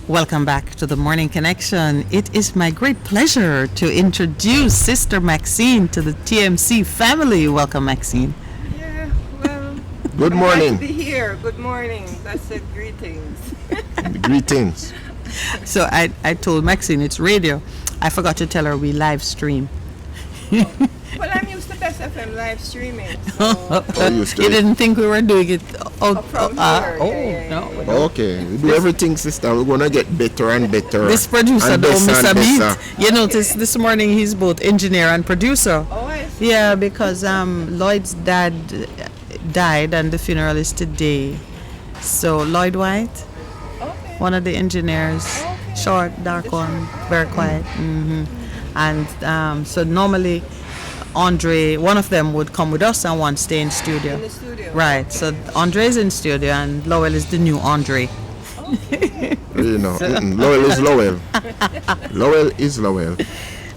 Welcome back to the Morning Connection. It is my great pleasure to introduce Sister Maxine to the TMC family. Welcome, Maxine. Yeah, well, Good morning. Glad to be here. Good morning. That's it. Greetings. Greetings. So I told Maxine it's radio. I forgot to tell her we live stream. Well, I'm used to Best FM live streaming. So You didn't think we were doing it from here. no. Okay, we do everything, sister. We're gonna get better and better. This producer, and though, better Mr. and Beat, better. you notice this morning he's both engineer and producer. Oh, I see. Yeah, because Lloyd's dad died and the funeral is today. So Lloyd White, Okay. one of the engineers, Okay. short, dark one, very quiet. And so normally Andre, one of them would come with us and one stay in studio. In the studio. Right, so Andre is in studio and Lowell is the new Andre. You know, Lowell is Lowell. Lowell is Lowell.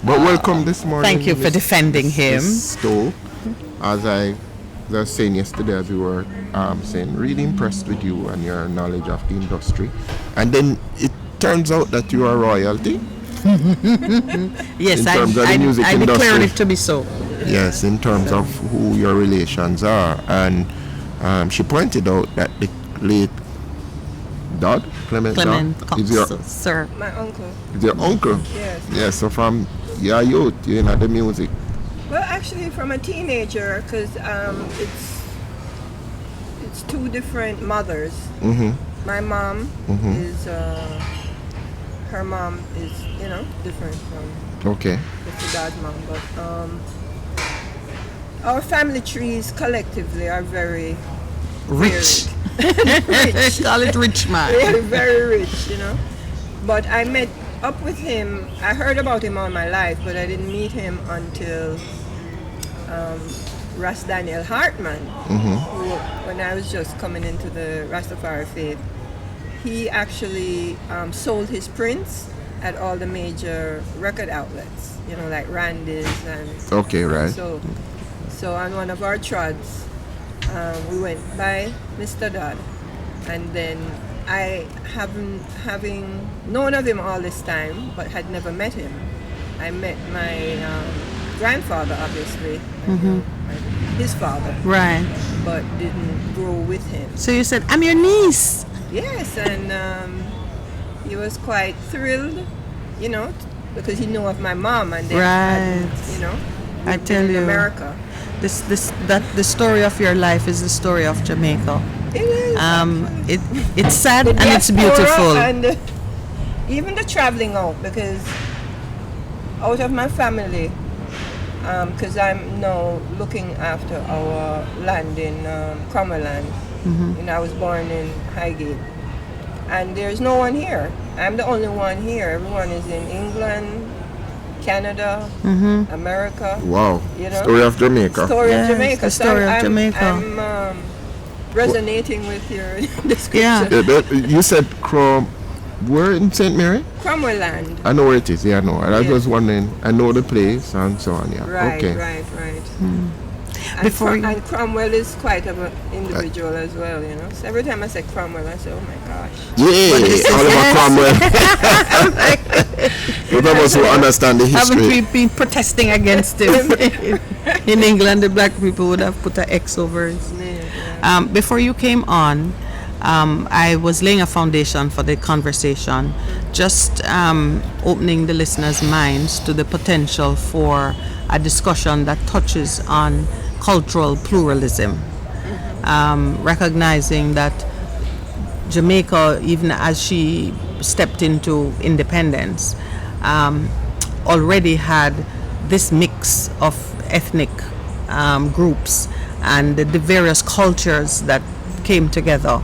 But welcome this morning. Thank you for defending him. Miss Stowe. As I was saying yesterday, as we were saying, really impressed with you and your knowledge of the industry. And then it turns out that you are royalty. Yes, In terms of the music I declared industry. it to be so. Yes, in terms of who your relations are. And she pointed out that the late Clement Dodd, is your, sir. My uncle. is your uncle. Yes. Yes, so from your youth, you know, the music. Well, actually, from a teenager, because it's two different mothers. Mm-hmm. My mom Mhm. is her mom is different from Okay. Mr. Dad's mom, but our family trees collectively are very Rich. rich. Call it rich man. Very, very rich, But I met up with him. I heard about him all my life, but I didn't meet him until Ras Daniel Hartman, Mm-hmm. who, when I was just coming into the Rastafari faith, he actually sold his prints at all the major record outlets, like Randy's and Okay, right. so on one of our trods, we went by Mr. Dodd, and then I having known of him all this time, but had never met him. I met my grandfather, obviously, his father, Right. but didn't grow with him. So you said, I'm your niece. Yes, and he was quite thrilled, because he knew of my mom, and then Right. I lived tell in you. America. The story of your life is the story of Jamaica. It is. It's sad The and it's diaspora beautiful. and even the traveling out, because out of my family, because I'm now looking after our land in Cromwelland. I was born in Highgate, and there's no one here. I'm the only one here. Everyone is in England, Canada, America. Wow. Story of Jamaica. Story Yes, of Jamaica. the story of Jamaica. I'm resonating with your description. Yeah. You said where in St. Mary? Cromwelland. I know where it is. Yeah, I know. And I was Yes. just wondering. I know the place and so on. Yeah. Right, Okay. right. Before you- And Cromwell is quite of an individual as well, So every time I say Cromwell, I say, oh my gosh. Yeah, Oliver Cromwell. Those of us who understand the Haven't we history. been protesting against him? In England, the black people would have put an X over it. Before you came on, I was laying a foundation for the conversation, just opening the listeners' minds to the potential for a discussion that touches on cultural pluralism, recognizing that Jamaica, even as she stepped into independence, already had this mix of ethnic groups and the various cultures that came together.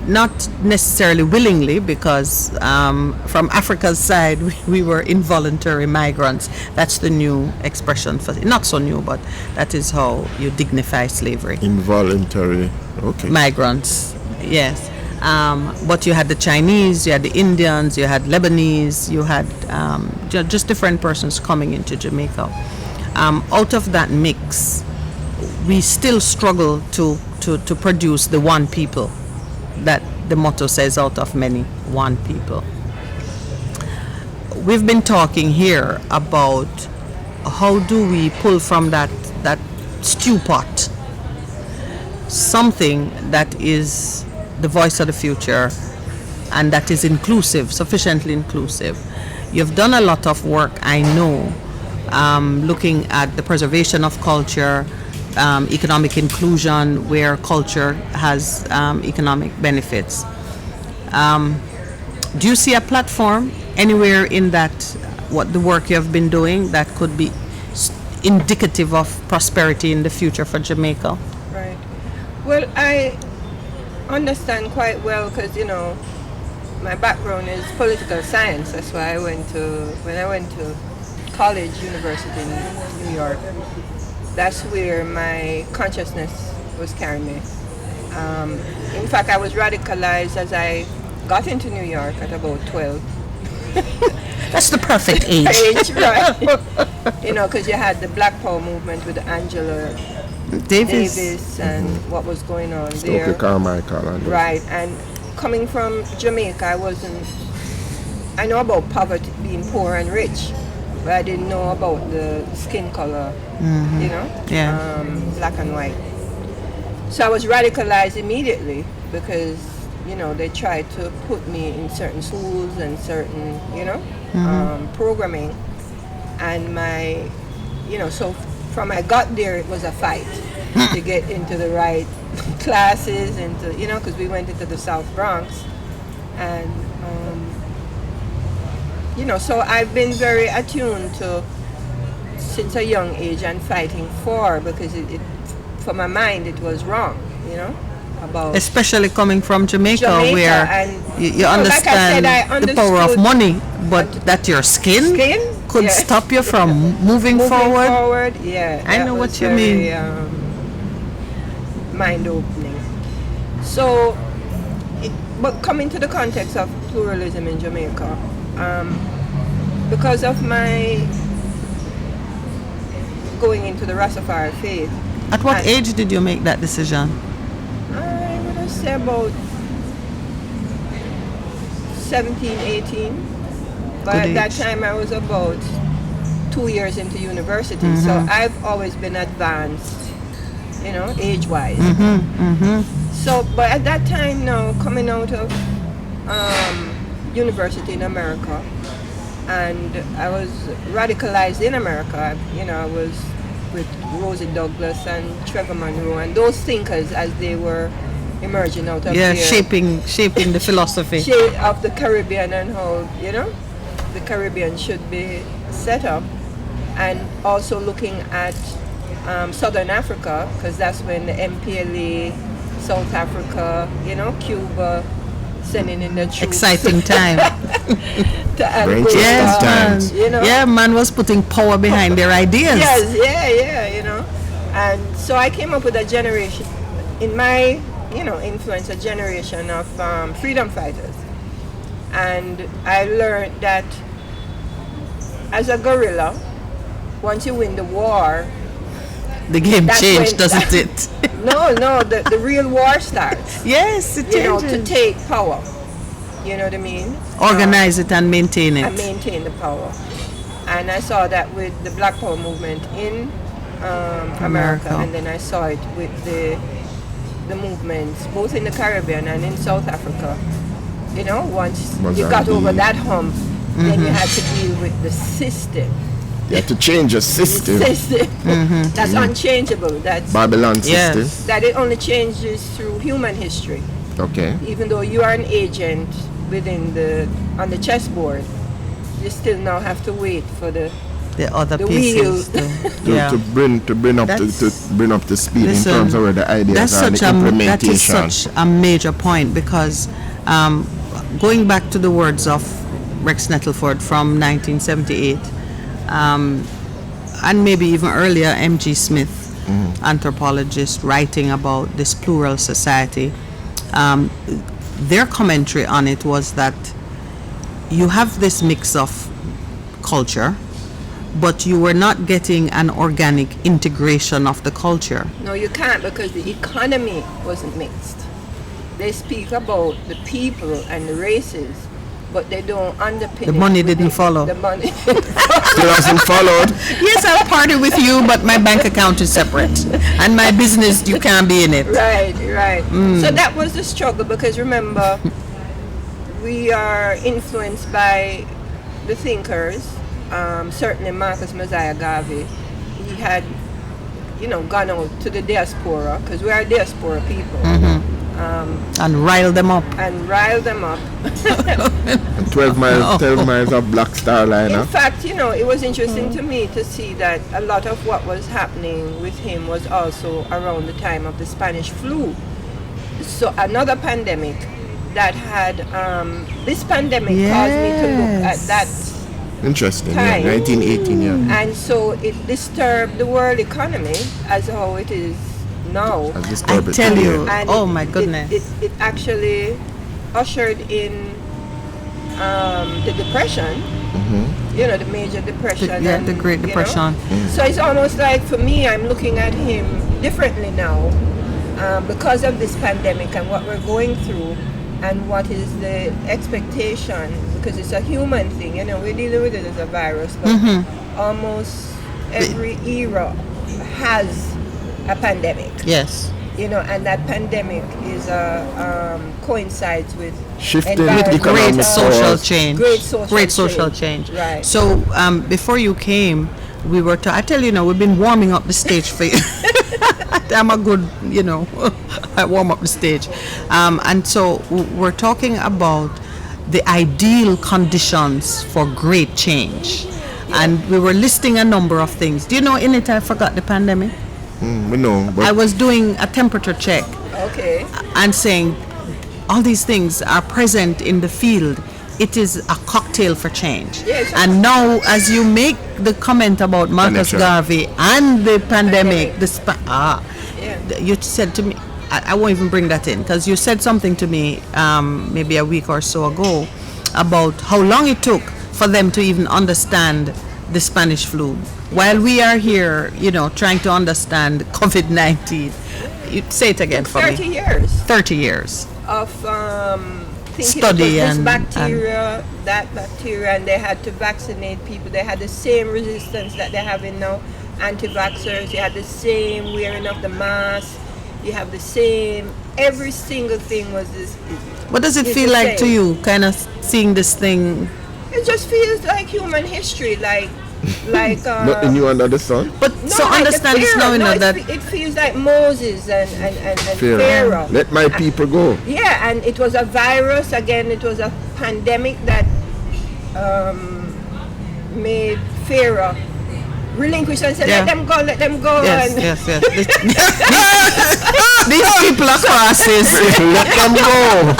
Not necessarily willingly, because from Africa's side we were involuntary migrants. That's the new expression for it. Not so new, but that is how you dignify slavery. Involuntary. Okay. Migrants, yes. But you had the Chinese, you had the Indians, you had Lebanese, you had just different persons coming into Jamaica. Out of that mix, we still struggle to produce the one people that the motto says, out of many, one people. We've been talking here about how do we pull from that stew pot something that is the voice of the future and that is inclusive, sufficiently inclusive. You've done a lot of work, I know, looking at the preservation of culture, economic inclusion where culture has economic benefits. Do you see a platform anywhere in that, what the work you have been doing, that could be indicative of prosperity in the future for Jamaica? Right. Well, I understand quite well because, you know, my background is political science. That's why when I went to college, university in New York, that's where my consciousness was carrying me. In fact, I was radicalized as I got into New York at about 12. That's the perfect age. Right. You know, because you had the Black Power movement with Angela Davis and what was going on there. Carmichael. Right, and coming from Jamaica, I know about poverty, being poor and rich, but I didn't know about the skin color, you know, black and white. So I was radicalized immediately because, you know, they tried to put me in certain schools and certain, you know, programming. And my, you know, so from I got there, it was a fight to get into the right classes, into, you know, because we went into the South Bronx. And, you know, so I've been very attuned to, since a young age, and fighting for, because it for my mind, it was wrong, you know. About especially coming from Jamaica where and, you understand the power of money, but that your skin could stop you from moving forward. Yeah, I know what you mean. Mind-opening. So, but coming to the context of pluralism in Jamaica, because of my going into the Rastafarian faith. At what age did you make that decision? I would say about 17, 18. But at that time I was about 2 years into university. So I've always been advanced, you know, age-wise. So, but at that time now, coming out of university in America, and I was radicalized in America, you know, I was with Rosie Douglas and Trevor Monroe and those thinkers as they were emerging out of shaping the philosophy of the Caribbean and how, you know, the Caribbean should be set up, and also looking at Southern Africa, because that's when the MPLA, South Africa, you know, Cuba, sending in the troops. Exciting time. To Angola, yes, man. You know? Yeah, man was putting power behind their ideas. Yes, you know. And so I came up with a generation, in my, you know, influence, a generation of freedom fighters. And I learned that as a guerrilla, once you win the war, the game changed, doesn't it? No, the real war starts. Yes, it changes. You know, to take power. You know what I mean? Organize it and maintain it. And maintain the power. And I saw that with the Black Power movement in America, and then I saw it with the movements both in the Caribbean and in South Africa. You know, once you got over that hump, then you had to deal with the system. You have to change your system. That's unchangeable. That's Babylon system. That it only changes through human history. Okay. Even though you are an agent within on the chessboard, you still now have to wait for the other pieces wheel. to bring up the speed in terms of where the ideas are and the implementation. That is such a major point, because going back to the words of Rex Nettleford from 1978, and maybe even earlier, M.G. Smith, anthropologist, writing about this plural society, their commentary on it was that you have this mix of culture, but you were not getting an organic integration of the culture. No, you can't, because the economy wasn't mixed. they speak about the people and the races, but they don't underpin The it money with didn't follow. The money. Still hasn't followed. Yes, I'll party with you, but my bank account is separate, and my business, you can't be in it. Right. So that was the struggle, because remember, we are influenced by the thinkers. Certainly Marcus Messiah Garvey. He had, gone out to the diaspora, because we are diaspora people. And rile them up. And 12 miles of Black Star Liner. In fact, it was interesting to me to see that a lot of what was happening with him was also around the time of the Spanish flu. So another pandemic that had, this pandemic caused me to look at that. Interesting, time. 1918, And so it disturbed the world economy as how it is now. I tell you, And oh my goodness. It actually ushered in the depression, the major depression. The Great Depression. So it's almost like, for me, I'm looking at him differently now because of this pandemic and what we're going through and what is the expectation, because it's a human thing, we're dealing with it as a virus, but almost every era has a pandemic. Yes. And that pandemic is coincides with shifting With great social change. Great social change. Right. So before you came, we were I tell you, we've been warming up the stage for you. I'm a good, I warm up the stage. And so we're talking about the ideal conditions for great change. And we were listing a number of things. Do you know, in it I forgot the pandemic? We know. But I was doing a temperature check. Okay. And saying all these things are present in the field. It is a cocktail for change. Yes. And now, as you make the comment about Marcus Garvey and the pandemic, you said to me, I won't even bring that in, because you said something to me maybe a week or so ago about how long it took for them to even understand the Spanish flu. While we are here, trying to understand COVID-19. You say it again for 30 me. years. 30 years. Of thinking Study it was and this bacteria, that bacteria, and they had to vaccinate people. They had the same resistance that they're having now. Anti-vaxxers, they had the same wearing of the mask. You have the same, every single thing was this. What does it is feel the like to same. you, kind of seeing this thing? It just feels like human history, like nothing new under the sun. But so like understand this now, that it feels like Moses and Pharaoh. Let my people go. Yeah, and it was a virus. Again, it was a pandemic that made Pharaoh relinquish and say, let them go. Yes, and yes. These people are crosses. Let them go.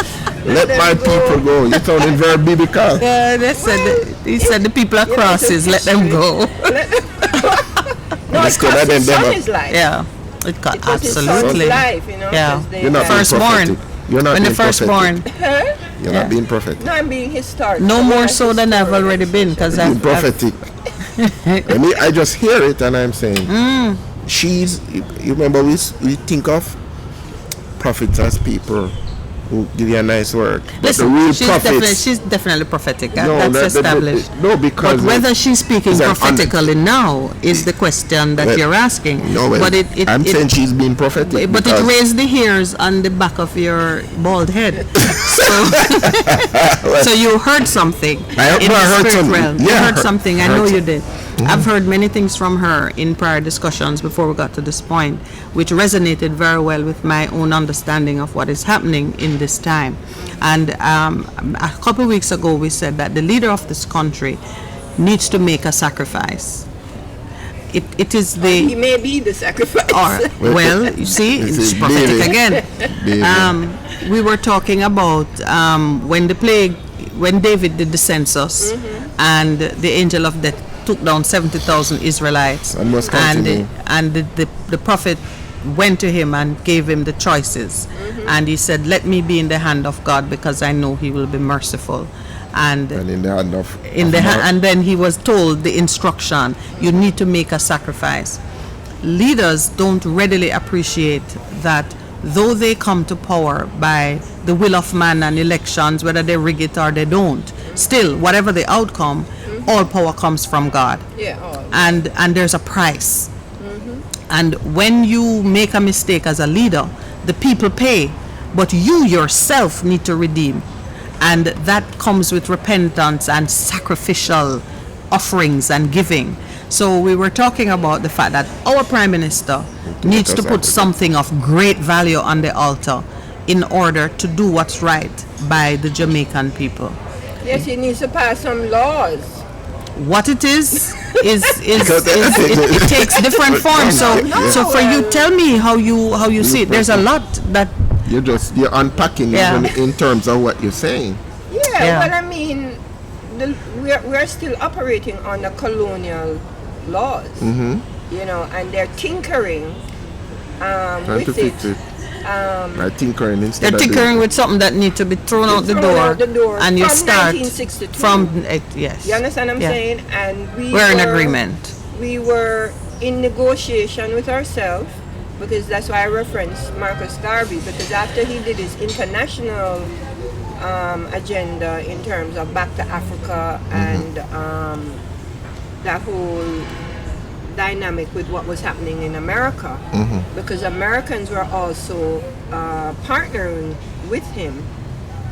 Let my people go. You're sounding very biblical. Yeah, he said the people are crosses. Let them go. No, it cost his son his life. Yeah, it got It was his son's absolutely. life, Yeah. 'cause they You're not had- Firstborn. You're not When the being firstborn. prophetic. You're not being prophetic. No, I'm being historic. No So more that's so than I've historic. already been, because Being I've prophetic. I just hear it and I'm saying, you remember we think of prophets as people who give you a nice word. But Listen, the real she's definitely prophetic. No, That's established. no, because But whether she's speaking it's an prophetically now is the question that you're asking. No, but I'm saying she's being prophetic. But it because- raised the hairs on the back of your bald head. So you heard something I in the heard spirit something. realm. You Yeah, heard something. I know you did. Mm-hmm. I've heard many things from her in prior discussions before we got to this point, which resonated very well with my own understanding of what is happening in this time. And a couple of weeks ago, we said that the leader of this country needs to make a sacrifice. It is He the may be the sacrifice. well, you see, It's it's a prophetic baby. again. Baby. We were talking about when David did the census, and the angel of death took down 70,000 Israelites, And must continue. and the prophet went to him and gave him the choices, and he said, "Let me be in the hand of God, because I know He will be merciful." And in the hand of and then he was told the instruction: you need to make a sacrifice. Leaders don't readily appreciate that though they come to power by the will of man and elections, whether they rig it or they don't, still, whatever the outcome, all power comes from God. Yeah. All. And there's a price. And when you make a mistake as a leader, the people pay, but you yourself need to redeem. And that comes with repentance and sacrificial offerings and giving. So we were talking about the fact that our Prime Minister needs to put something of great value on the altar in order to do what's right by the Jamaican people. Yes, he needs to pass some laws. What it is it takes different forms. So for you, tell me how you see it. There's a lot that you're unpacking in terms of what you're saying. Yeah. Well, I mean, we're still operating under colonial laws, you know, and they're tinkering with it. By tinkering instead they're tinkering with something that needs to be thrown out the door, and you from start 1962. from yes. You understand what I'm saying? And we're in agreement. We were in negotiation with ourselves, because that's why I referenced Marcus Garvey, because after he did his international agenda in terms of back to Africa and that whole dynamic with what was happening in America, because Americans were also partnering with him.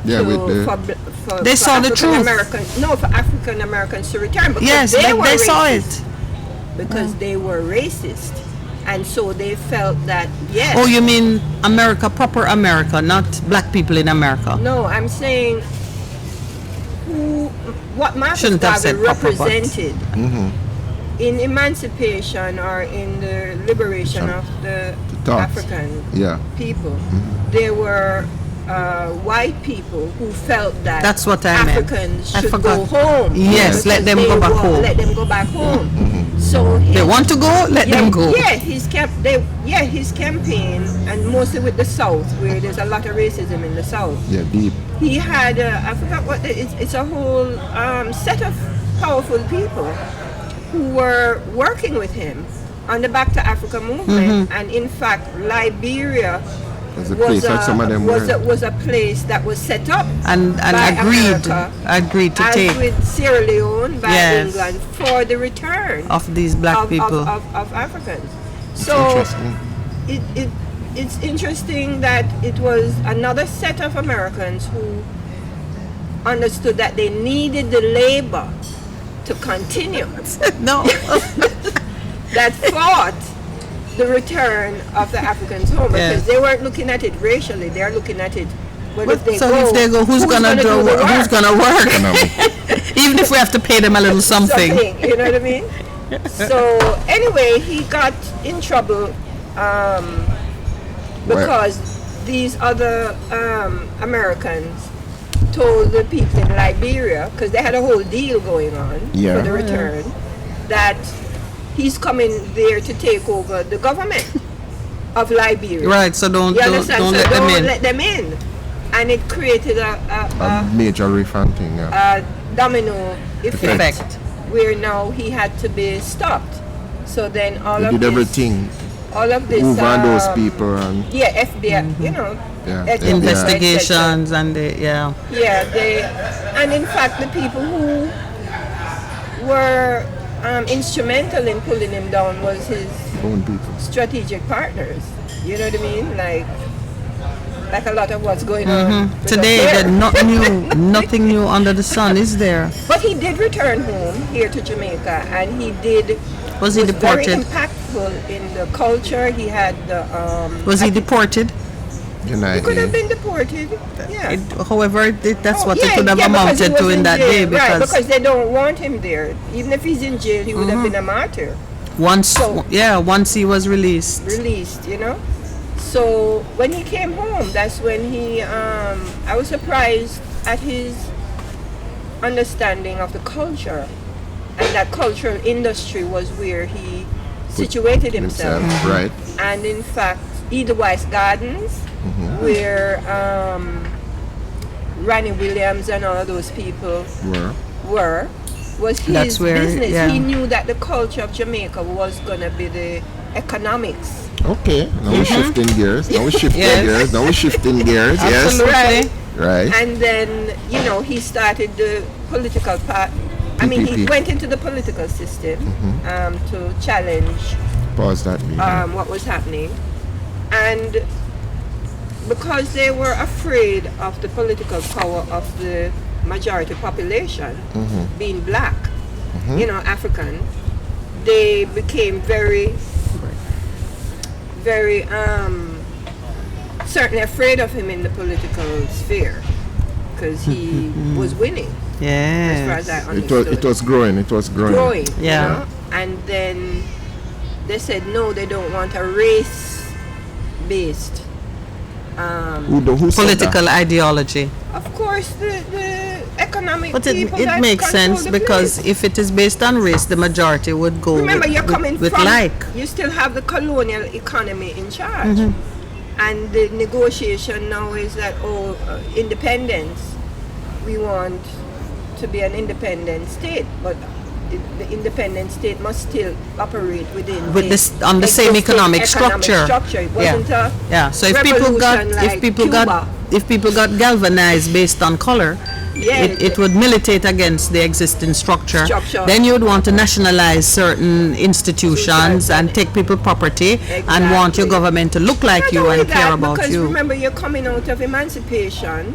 Yeah, for they saw the truth. For African Americans to return, because yes, they saw it. Because they were racist, and so they felt that yes. Oh, you mean America, proper America, not black people in America? No, I'm saying what Marcus Garvey represented in emancipation or in the liberation of the African people. There were white people who felt that that's what Africans should go home. Yes, let them go back home. Let them go back home. So they want to go, let them go. Yeah, his campaign, and mostly with the South, where there's a lot of racism in the South. Yeah, deep. He had I forgot what it's a whole set of powerful people who were working with him on the Back to Africa movement, and in fact, Liberia was a place that was set up and agreed to take with Sierra Leone by England for the return of these black people of Africans. So it's interesting that it was another set of Americans who understood that they needed the labor to continue. No. That fought the return of the Africans home, because they weren't looking at it racially. They're looking at it. If they go, who's gonna work? Even if we have to pay them a little something. You know what I mean? So anyway, he got in trouble because these other Americans told the people in Liberia, because they had a whole deal going on for the return, that he's coming there to take over the government of Liberia. Right, so don't let them in. And it created a major refund thing, a domino effect, where now he had to be stopped. So then all of this move on those people and FBI, you know, investigations and and in fact the people who were instrumental in pulling him down was his own people, strategic partners. You know what I mean? Like a lot of what's going on today. There's nothing new under the sun, is there? But he did return home here to Jamaica, and he was deported? Very impactful in the culture. He had the. Was he deported? He could have been deported. Yeah. However, that's what it could have amounted to in that day, because they don't want him there. Even if he's in jail, he would have been a martyr. Once he was released, you know. So when he came home, that's when he. I was surprised at his understanding of the culture, and that cultural industry was where he situated himself. Right. And in fact, Edelweiss Gardens, where Ronnie Williams and all of those people was his business. He knew that the culture of Jamaica was going to be the economics. Okay, now we're shifting gears. Now we're shifting Yes. gears. Now we're shifting gears. Yes. Absolutely. Right. And then, he started the political part. I mean, he PPP. went into the political system to challenge Pause that meeting. what was happening. And because they were afraid of the political power of the majority population being black, African, they became very, very certainly afraid of him in the political sphere because he was winning. As far as I understood. It was growing. It was growing. Yeah. And then they said no, they don't want a race-based Who said Political that? ideology. of course the economic But people it that makes control sense the because place. if it is based on race, the majority would go Remember, you're coming with from like. you still have the colonial economy in charge, and the negotiation now is that independence, we want to be an independent state, but the independent state must still operate within With this on the same existing economic structure. It wasn't a Yeah. So if people got revolution like Cuba. if people got galvanized based on color, it would militate against the existing structure. Then you would want to nationalize certain institutions and take people property and want your government to look like Not you only and care that, about because you. remember, you're coming out of emancipation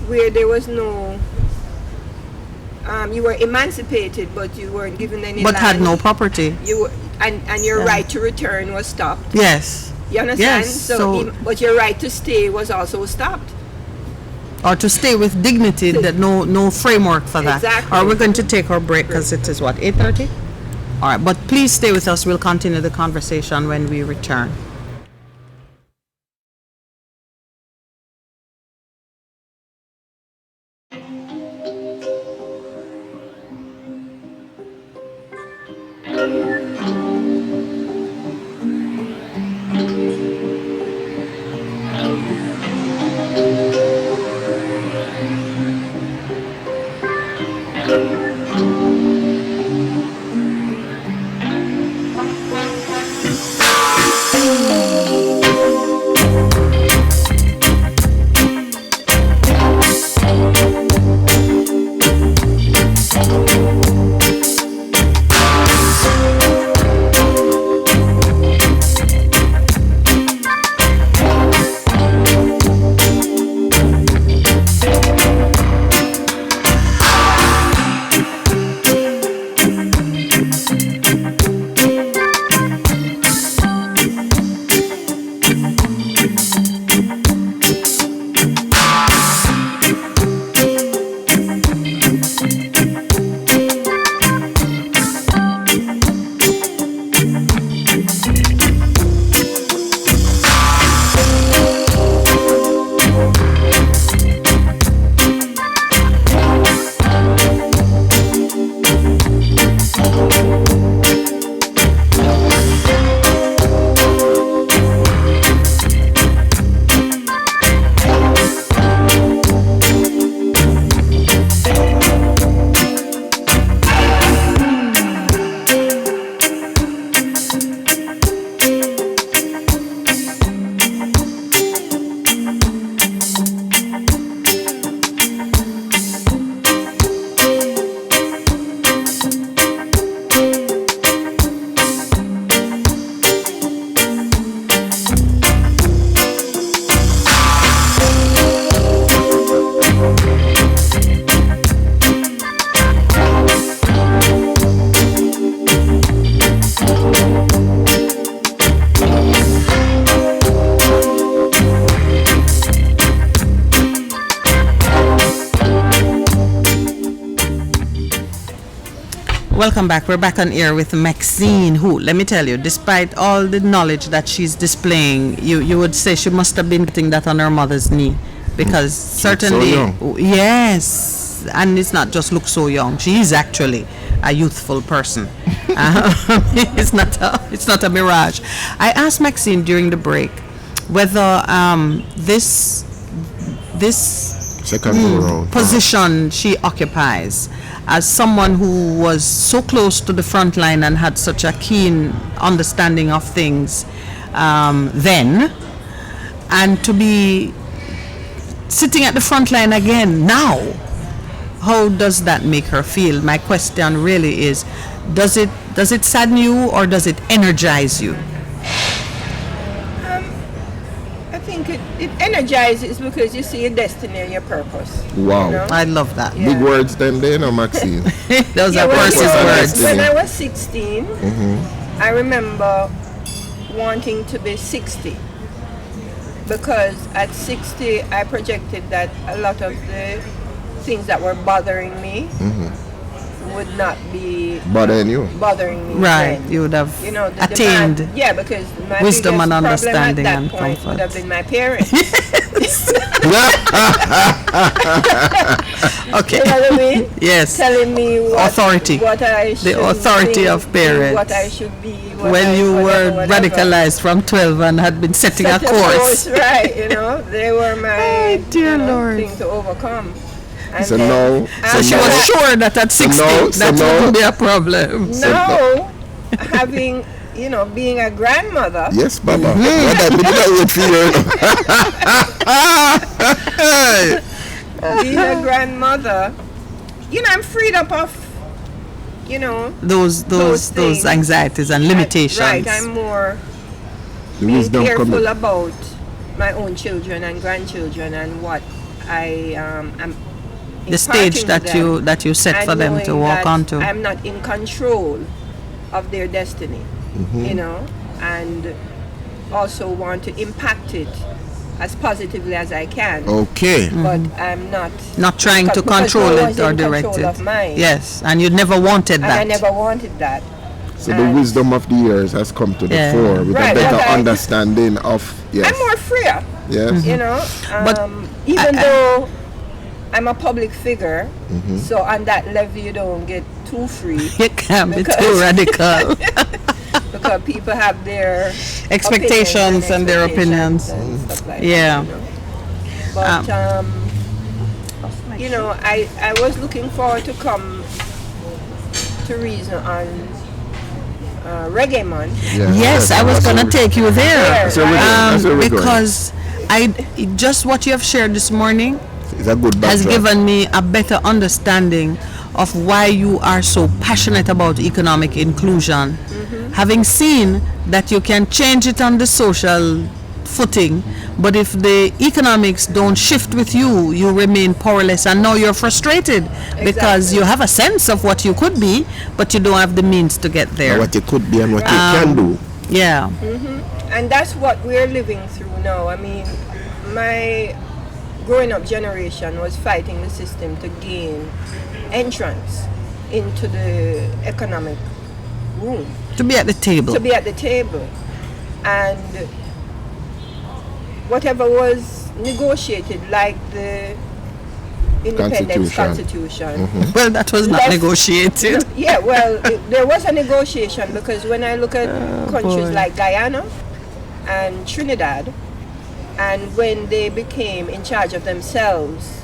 where there was no you were emancipated, but you weren't given any But had land. no property. You were, and your right to return was stopped. Yes. You understand? Yes, so- But your right to stay was also stopped. Or to stay with dignity, that no framework for that. Exactly. Or we're going to take our break because it is what, 8:30? All right, but please stay with us. We'll continue the conversation when we return. Welcome back. We're back on air with Maxine, who, let me tell you, despite all the knowledge that she's displaying, you would say she must have been getting that on her mother's knee. Because certainly, so yes, and it's not just look so young. She is actually a youthful person. It's not a mirage. I asked Maxine during the break whether this second go round. position she occupies as someone who was so close to the front line and had such a keen understanding of things then, and to be sitting at the front line again now. How does that make her feel? My question really is, does it sadden you or does it energize you? I think it energizes because you see your destiny and your purpose. Wow. You know? I love that. Yeah. Big words then, Maxine. Those Yeah, are well, Percy's you know, words. When I was 16, I remember wanting to be 60. Because at 60, I projected that a lot of the things that were bothering me would not be Bothering you. bothering me. Right, then. you would have You know, the attained demand, yeah, because my wisdom biggest and problem understanding at that and point comfort. would have been my parents. Okay. You know what I mean? Yes. Telling me Authority. what I should The authority think, of parents. what I should be. When you were radicalized from 12 and had been setting a course. Right, you know, they were my Oh, dear Lord. thing to overcome. And So then now, So she was sure that at 60 that wouldn't be a problem. now, having, being a grandmother, yes, Baba. What I did not wait for you. being a grandmother, I'm freed up of, Those things. anxieties and limitations. Right, I'm more The being wisdom careful coming. about my own children and grandchildren and what I am. The stage imparting to them, that you set and for them to knowing walk that onto. I'm not in control of their destiny, and also want to impact it as positively as I can. Okay. But I'm not trying to because control no it one's or in direct control it. of mine. Yes, and you never wanted And that. I never wanted that. So the wisdom of the years has come to the Yeah. fore with Right, a better okay. understanding of, yes. I'm more freer, Yes. But even though I'm a public figure, so on that level you don't get too free. You can't be too Because- radical. Because people have their Expectations and their opinions. and stuff like Yeah. that. But I was looking forward to come to Reason on Reggae Month. Yeah. Yes, I was going to take you there. That's where we're going. Because just what you have shared this morning It's a good has backdrop. given me a better understanding of why you are so passionate about economic inclusion. Having seen that you can change it on the social footing, but if the economics don't shift with you, you remain powerless, and now you're frustrated because Exactly. you have a sense of what you could be, but you don't have the means to get there. What it could be and what you can do. Yeah. And that's what we're living through now. I mean, my growing up generation was fighting the system to gain entrance into the economic room, To be at the table. to be at the table. And whatever was negotiated, like the Independence Constitution. Well, that was not Left- negotiated. Yeah, well, there was a negotiation because when I look at countries boy. like Guyana and Trinidad, and when they became in charge of themselves,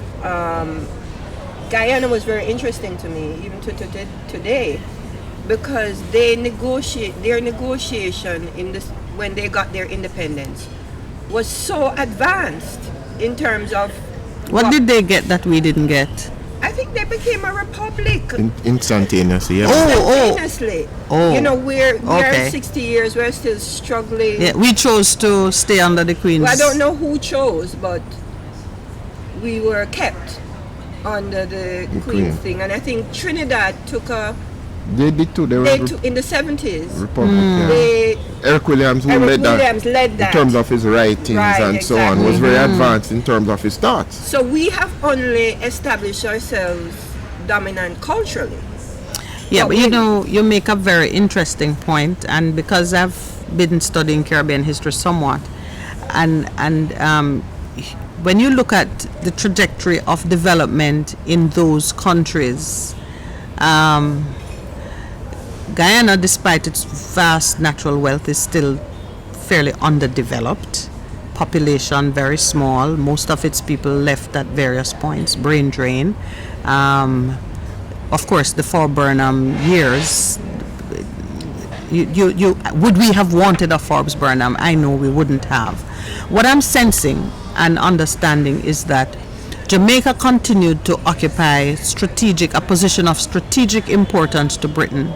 Guyana was very interesting to me, even to today, because their negotiation in this when they got their independence was so advanced in terms of What did they get that we didn't get? I think they became a republic. Instantaneously, yes. Simultaneously. Oh. We are Okay. 60 years, we're still struggling. Yeah, we chose to stay under the Queen's. Well, I don't know who chose, but we were kept under the Queen. Queen's thing. And I think Trinidad took They did too. They were in the 70s. Republic. Yeah. They, Eric Williams, who Eric led that Williams led that. in terms of his writings Right, and so on, was exactly. very advanced in terms of his thoughts. So we have only established ourselves dominant culturally. Yeah, But but you we- know, you make a very interesting point, and because I've been studying Caribbean history somewhat, and when you look at the trajectory of development in those countries, Guyana, despite its vast natural wealth, is still fairly underdeveloped. population very small. Most of its people left at various points, brain drain. Of course, the Fort Burnham years. You would we have wanted a Forbes Burnham? I know we wouldn't have. What I'm sensing and understanding is that Jamaica continued to occupy a position of strategic importance to Britain,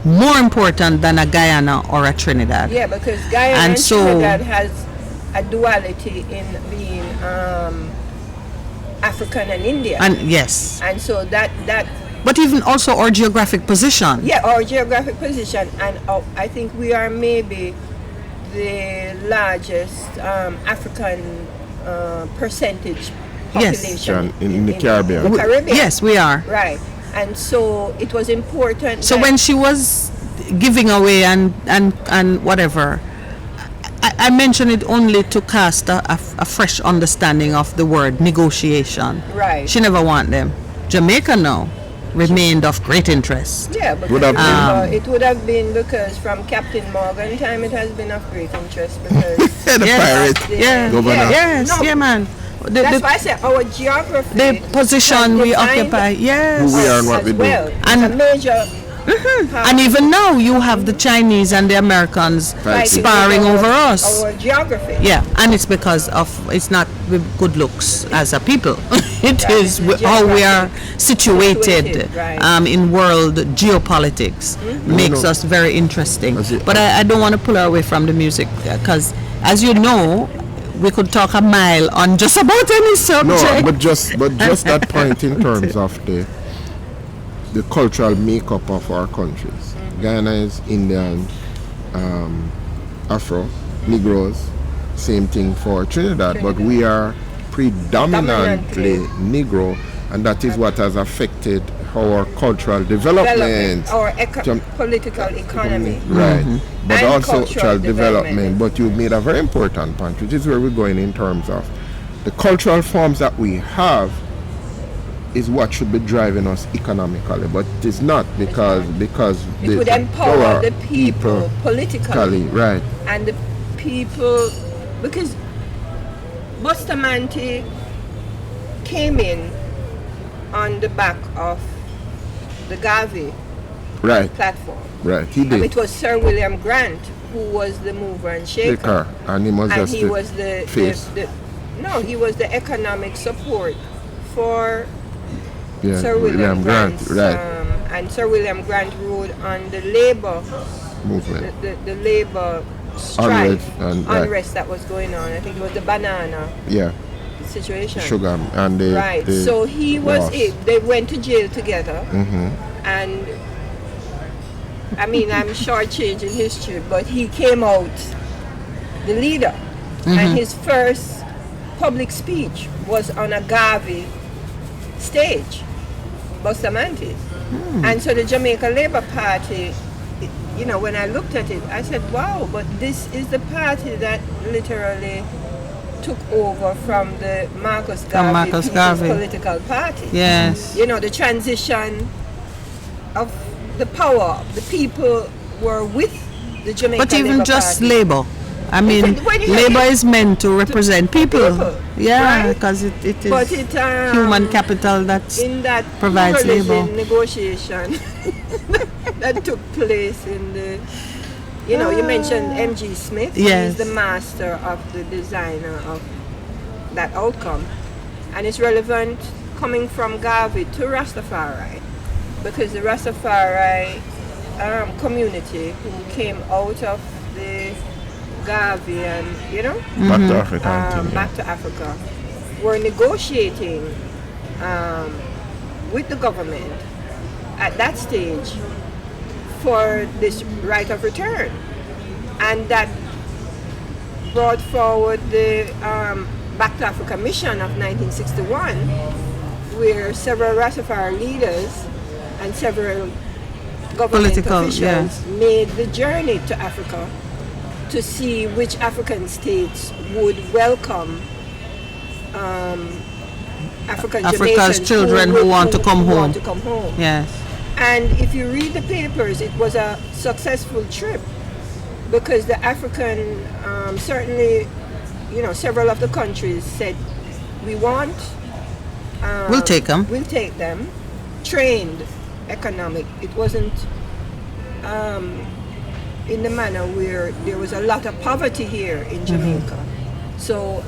more important than a Guyana or a Trinidad. Yeah, because Guyana and Trinidad has a duality in being African and Indian. And yes. And so that But even also our geographic position. Yeah, our geographic position, and I think we are maybe the largest African percentage population in the Caribbean. The Caribbean. Yes, we are. Right, and so it was important. So when she was giving away and whatever, I mention it only to cast a fresh understanding of the word negotiation. Right. She never want them. Jamaica now remained of great interest. Yeah, but it would have been because from Captain Morgan time it has been of great interest because the pirate governor. Man. That's why I said our geography. The position we occupy, yes. Who we are and what we do. And a major. And even now you have the Chinese and the Americans sparring over us. Our geography. Yeah, and it's because it's not with good looks as a people. It is how we are situated in world geopolitics makes us very interesting. But I don't want to pull her away from the music because, as you know, we could talk a mile on just about any subject. No, but just that point in terms of the cultural makeup of our countries. Guyana is Indian, Afro, Negroes, same thing for Trinidad, but we are predominantly Negro, and that is what has affected our cultural development. Our political economy. Right, but and also cultural development. But you made a very important point, which is where we're going in terms of the cultural forms that we have is what should be driving us economically, but it is not because it would empower the people politically, right? And the people, because Bustamante came in on the back of the Garvey platform, right? He did. And it was Sir William Grant who was the mover and shaker, and he was the face. He was the economic support for. Yeah, Sir William Grant, right. And Sir William Grant ruled on the labor movement, the labor strike, unrest that was going on. I think it was the banana situation. Sugar and the so he was they went to jail together, and I mean I'm shortchanging history, but he came out the leader, and his first public speech was on a Garvey stage. Bustamante. And so the Jamaica Labour Party, when I looked at it, I said, wow, but this is the party that literally took over from the Marcus Garvey political party. Yes. The transition of the power, the people were with the Jamaica But even Labour just Party. labor. I mean, labor is meant to represent people. Yeah, because it is human capital that provides labor. Negotiation that took place in the, you mentioned M.G. Smith. Yes. He's the master of the designer of that outcome. And it's relevant coming from Garvey to Rastafari, because the Rastafari community who came out of the Garvey and back to Africa were negotiating with the government at that stage for this right of return, and that brought forward the Back to Africa mission of 1961, where several Rastafari leaders and several government officials made the journey to Africa to see which African states would welcome Africa's children who want to come home. Yes. And if you read the papers, it was a successful trip, because the African, certainly, several of the countries said, we want. We'll take them. We'll take them. Trained, economic. It wasn't in the manner where there was a lot of poverty here in Jamaica. So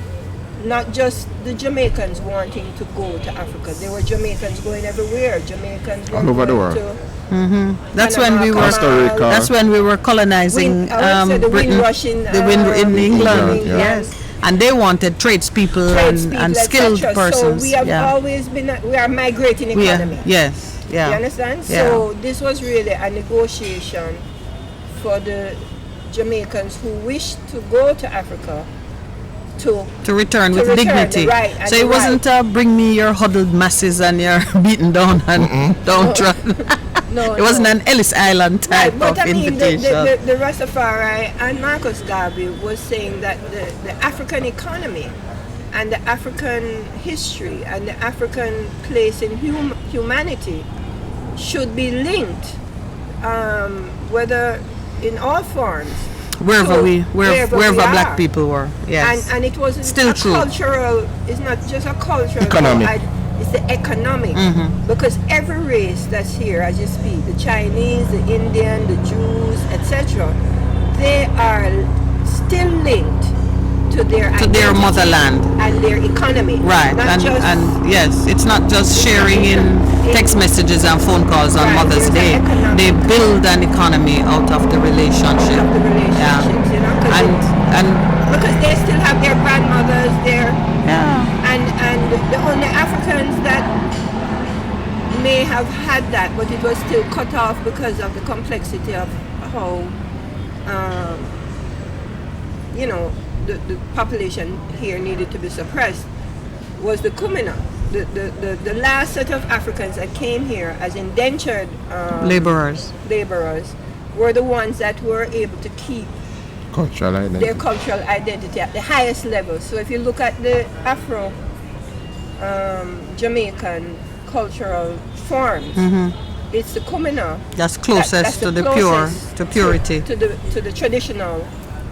not just the Jamaicans wanting to go to Africa. There were Jamaicans going everywhere. Jamaicans were all over the going world. to That's Panama, when we were. Costa Rica. That's when we were colonizing the Britain. Windrush in, the wind in England. England, yeah. Yes, and they wanted tradespeople and skilled etc. persons. So we have always been. We are migrating economy. Yes. Yeah. You understand? Yeah. So this was really a negotiation for the Jamaicans who wished to go to Africa to return with return, dignity. the right and So it wasn't bring me your huddled masses and your beaten down and downtrodden. No, It wasn't an Ellis Island type right, but of I mean, invitation. the Rastafari and Marcus Garvey was saying that the African economy and the African history and the African place in humanity should be linked, whether in all forms. wherever we black are. people were. Yes. And it wasn't Still a true. cultural, it's not just a cultural, Economic. it's the economic. Because every race that's here, as you speak, the Chinese, the Indian, the Jews, etc., they are still linked to their identity motherland. and their economy. Right, Not just and yes, it's not just sharing in text messages and phone calls on Right, Mother's there's Day. an economic- They build an economy out of the relationship. of the relationships, you know, 'cause And because they still have their grandmothers, their yeah, and the only Africans that may have had that, but it was still cut off because of the complexity of how, the population here needed to be suppressed, was the Kumina. The last set of Africans that came here as indentured laborers. were the ones that were able to keep Cultural identity. their cultural identity at the highest level. So if you look at the Afro Jamaican cultural forms, it's the Kumina That's closest that's to the closest to purity. to the traditional,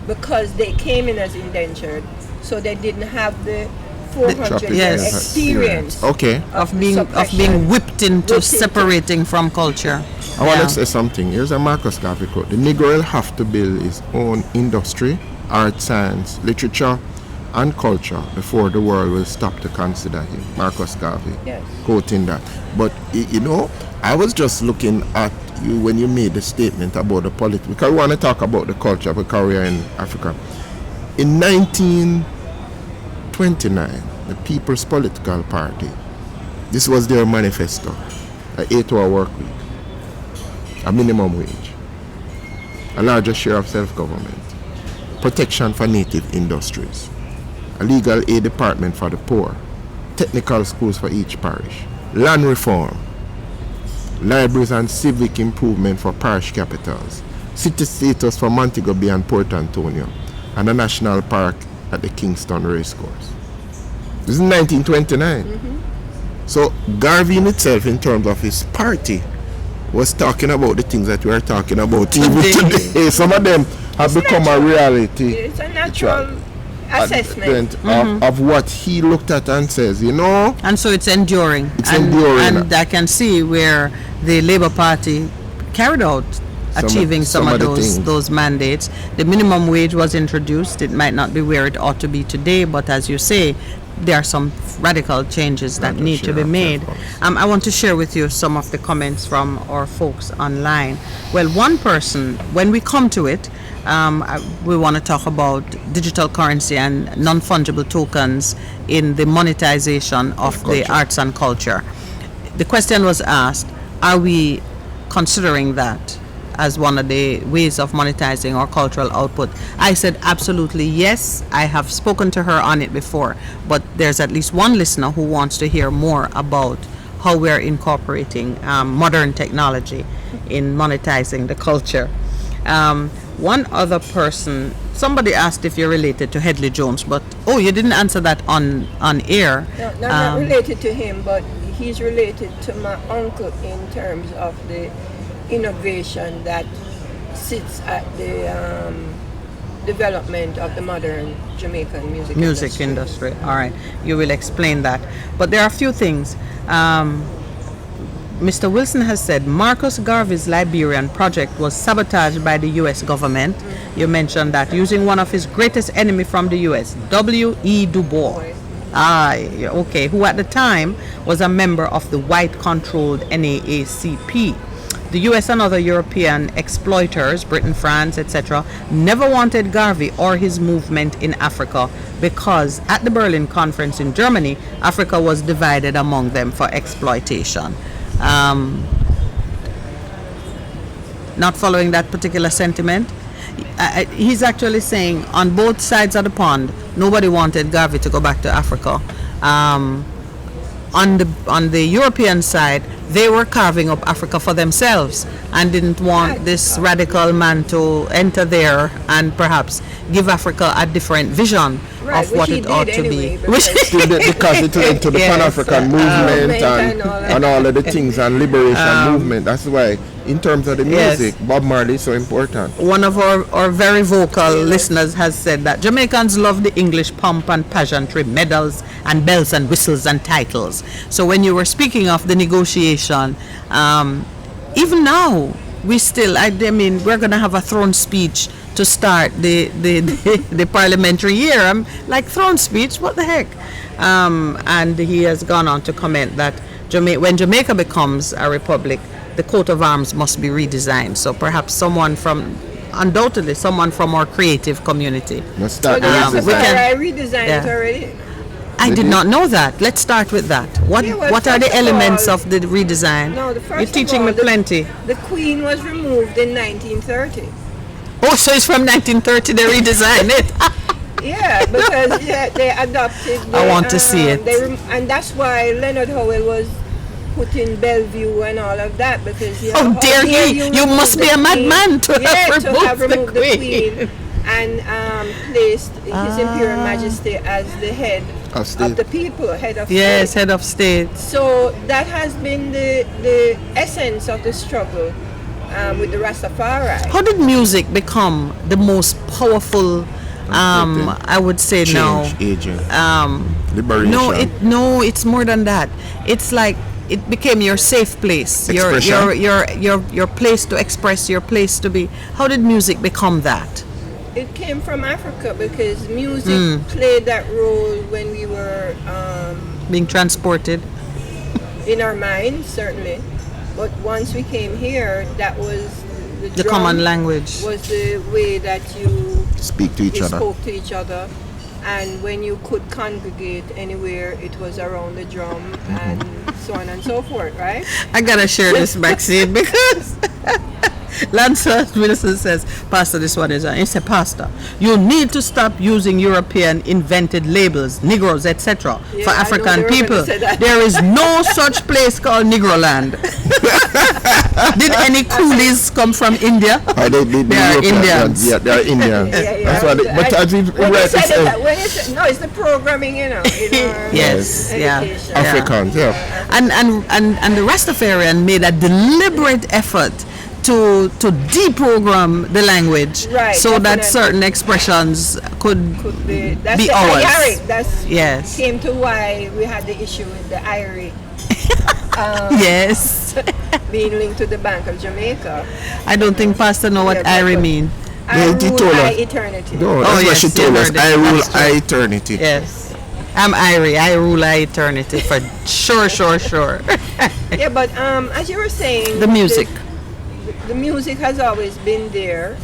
because they came in as indentured, so they didn't have the 400 year Yes. experience Okay. of the being suppression. whipped into Whipped into- separating from culture. I want Yeah. to say something. Here's a Marcus Garvey quote. The Negro will have to build his own industry, art, science, literature, and culture before the world will stop to consider him. Marcus Garvey Yes. quoting that. But, I was just looking at you when you made the statement about the politics, because we want to talk about the culture because we are in Africa. In 1929, the People's Political Party, this was their manifesto, an 8-hour work week, a minimum wage, a larger share of self-government, protection for native industries, a legal aid department for the poor, technical schools for each parish, land reform, libraries and civic improvement for parish capitals, city status for Montego Bay and Port Antonio, and a national park at the Kingston Racecourse. This is 1929. So Garvey in itself, in terms of his party, was talking about the things that we are talking about even today. Some of them have become a reality. It's a natural assessment. Of what he looked at and says, And so it's enduring. And I can see where the Labour Party carried out achieving some of those mandates. The minimum wage was introduced. It might not be where it ought to be today, but as you say, there are some radical changes that need to be made. I want to share with you some of the comments from our folks online. Well, one person, when we come to it, we want to talk about digital currency and non-fungible tokens in the monetization of the arts and culture. The question was asked, are we considering that as one of the ways of monetizing our cultural output? I said absolutely yes. I have spoken to her on it before, but there's at least one listener who wants to hear more about how we're incorporating modern technology in monetizing the culture. One other person, somebody asked if you're related to Headley Jones, but you didn't answer that on air. No, not related to him, but he's related to my uncle in terms of the innovation that sits at the development of the modern Jamaican music industry. All right, you will explain that. But there are a few things. Mr. Wilson has said Marcus Garvey's Liberian project was sabotaged by the U.S. government. You mentioned that, using one of his greatest enemy from the U.S., W.E. Du Bois. Okay, who at the time was a member of the white-controlled NAACP. The US and other European exploiters, Britain, France, etc., never wanted Garvey or his movement in Africa because at the Berlin Conference in Germany, Africa was divided among them for exploitation. Not following that particular sentiment. He's actually saying on both sides of the pond, nobody wanted Garvey to go back to Africa. On the European side, they were carving up Africa for themselves and didn't want this radical man to enter there and perhaps give Africa a different vision of what it ought to be. Because it went to the Pan-African movement and all of the things and liberation movement. That's why, in terms of the music, Bob Marley is so important. One of our very vocal listeners has said that Jamaicans love the English pomp and pageantry, medals and bells and whistles and titles. So when you were speaking of the negotiation, even now, we still, I mean, we're going to have a throne speech to start the parliamentary year. I'm like, throne speech? What the heck? And he has gone on to comment that when Jamaica becomes a republic, the coat of arms must be redesigned. So perhaps undoubtedly someone from our creative community. Let's start redesigned it already. I did not know that. Let's start with that. What are the elements of the redesign? No, the first You're teaching me plenty. The Queen was removed in 1930. Oh, so it's from 1930 they redesigned it. Yeah, because they adopted. I want to see it. And that's why Leonard Howell was put in Bellevue and all of that, because how dare you must be a madman to have removed the Queen and placed His Imperial Majesty as the head of the people, head of state. Head of state. So that has been the essence of the struggle with the Rastafari. How did music become the most powerful? I would say change agent. Liberation. No, it's more than that. It's like it became your safe place, your place to express, your place to be. How did music become that? It came from Africa because music played that role when we were being transported in our minds, certainly. But once we came here, that was the common language. Was the way that you spoke to each other. And when you could congregate anywhere, it was around the drum and so on and so forth, right? I gotta share this, Maxine, because Lancelot Wilson says, Pastor, this one is, he said, Pastor, you need to stop using European invented labels, Negroes, etc. for African people. There is no such place called Negroland. Did any coolies come from India? They are Indians. Yeah, they are Indians. That's why but as we it's the programming, yes, Africans, And the Rastafarian made a deliberate effort to deprogram the language so that certain expressions could be ours. That's came to why we had the issue with the IRI. Yes. Being linked to the Bank of Jamaica. I don't think Pastor know what IRI mean. I rule I eternity. No, that's what she told us. I rule I eternity. Yes. I'm IRI. I rule I eternity for sure. Yeah, but as you were saying, the music. The music has always been there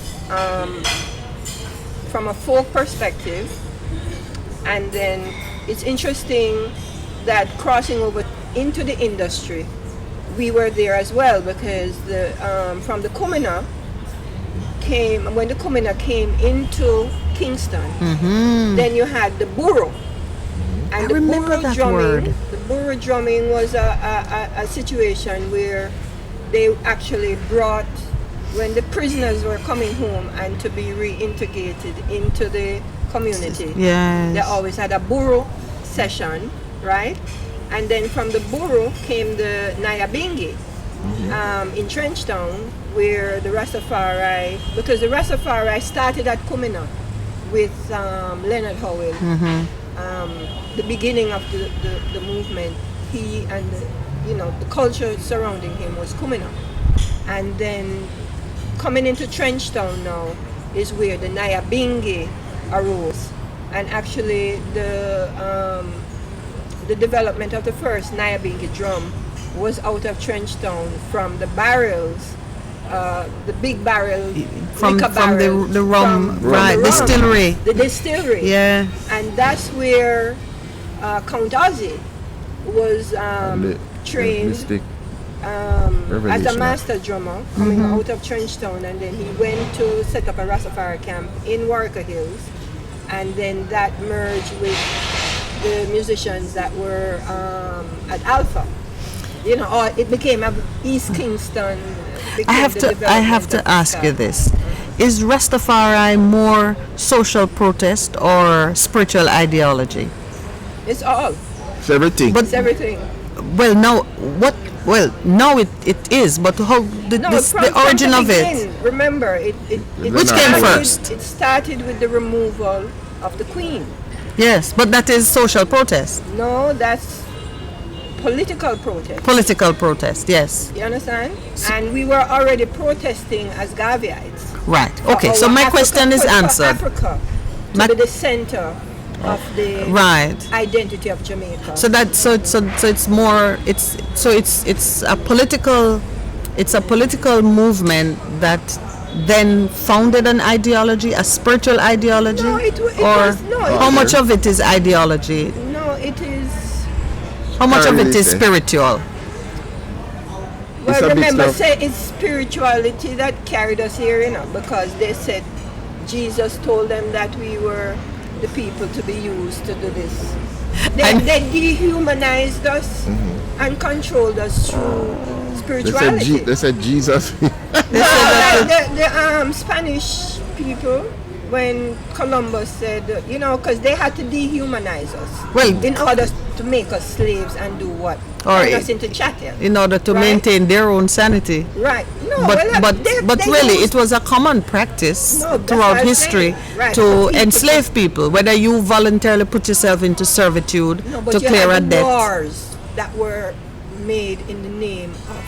from a folk perspective, and then it's interesting that crossing over into the industry, we were there as well, because from the Kumina when the Kumina came into Kingston, then you had the burro. And the burro drumming was a situation where they actually brought, when the prisoners were coming home and to be reintegrated into the community, they always had a burro session, right? And then from the burro came the Nyabingi in Trenchtown, where the Rastafari, because the Rastafari started at Kumina with Leonard Howell, the beginning of the movement, he and the culture surrounding him was coming up. And then coming into Trenchtown now is where the Nyabingi arose. And actually the development of the first Nyabingi drum was out of Trenchtown from the barrels, the big barrel, From liquor barrels, the rum, from right, the rum, distillery. the distillery. Yeah. And that's where Count Ozzy was trained as a master drummer coming out of Trenchtown, and then he went to set up a Rastafari camp in Warwicker Hills, and then that merged with the musicians that were at Alpha. It became East Kingston. I have to ask you this. Is Rastafari more social protest or spiritual ideology? It's all. It's everything. But It's everything. well, now what? Well, now it is. But how the origin from of the it? beginning, remember, it Which came first? It started with the removal of the Queen. Yes, but that is social protest. No, that's political protest. Political protest. Yes. You understand? And we were already protesting as Gaviites. Right. for Okay. So our my Africa- question is for answered. Africa to My- be the center of the Right. identity of Jamaica. So it's more it's a political movement that then founded an ideology, a spiritual ideology, No, it or was- no, it how was- much of it is ideology? No, it is. How much of it is Religion. spiritual? It's Well, a bit remember, stuff. say it's spirituality that carried us here, because they said Jesus told them that we were the people to be used to do this. They dehumanized us and controlled us through spirituality. They said Jesus. The Spanish people, when Columbus said, because they had to dehumanize us Well, in order to make us slaves and do what? Or Turn us into chattel. in order to Right. maintain their own sanity. Right. No, But well, they really, used- it was a common practice No, that's throughout what I'm history saying. Right. to For people enslave people, whether you voluntarily put yourself into servitude No, but to you clear a had debt. wars that were made in the name of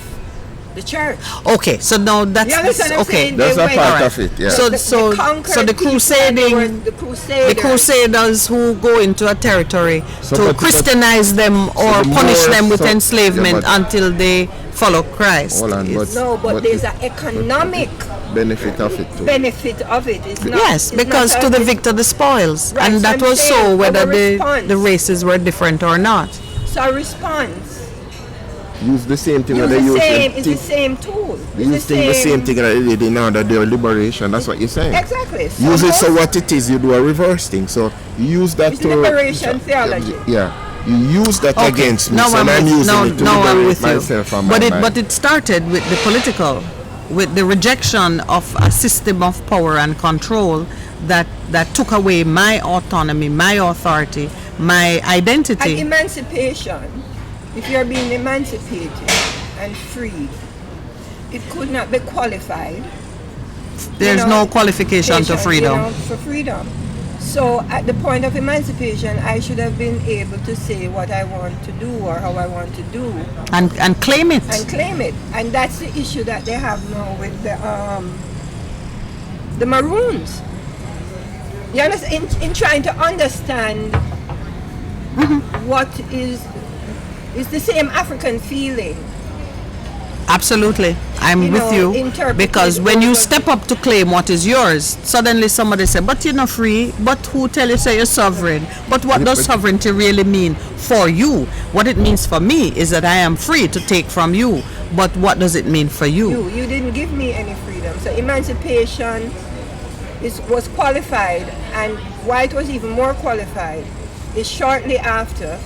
the church. Okay, so now that's You understand what I'm okay. saying? That's They a went- part of it, yeah. So They conquered the people, crusading, they were the crusaders. the crusaders who go into a territory So to but- Christianize them or the punish more- them with so- enslavement yeah, but- until they follow Christ. Hold on, It's- No, but there's an economic benefit of it too. benefit of it. It's not, yes, it's because not to the a- victor the spoils, Right, and so that I'm was so saying whether our the response- races were different or not. So a response. Use the same thing that Use they the use. same. It's the same tool. They It's use the same thing that they did in order their liberation. That's what you're saying. Exactly. Use it so most- what it is. You do a reverse thing. So you use that It's to liberation theology. Yeah, you use that against me. Now So I'm I'm with, using now, it to now I'm liberate with you. myself and But my it mind. but it started with the political, with the rejection of a system of power and control that took away my autonomy, my authority, my And identity. emancipation, if you're being emancipated and freed, it could not be qualified. There's no qualification to freedom. For freedom. So at the point of emancipation, I should have been able to say what I want to do or how I want to do And claim it. and claim it. And that's the issue that they have now with the Maroons. You understand? In trying to understand what is the same African feeling. Absolutely, I'm You with know, you, interpreted because when you over- step up to claim what is yours, suddenly somebody say, but you're not free, but who tell you say you're sovereign? But what does sovereignty really mean for you? What it means for me is that I am free to take from you, but what does it mean for you? You didn't give me any freedom. So emancipation was qualified, and why it was even more qualified is shortly after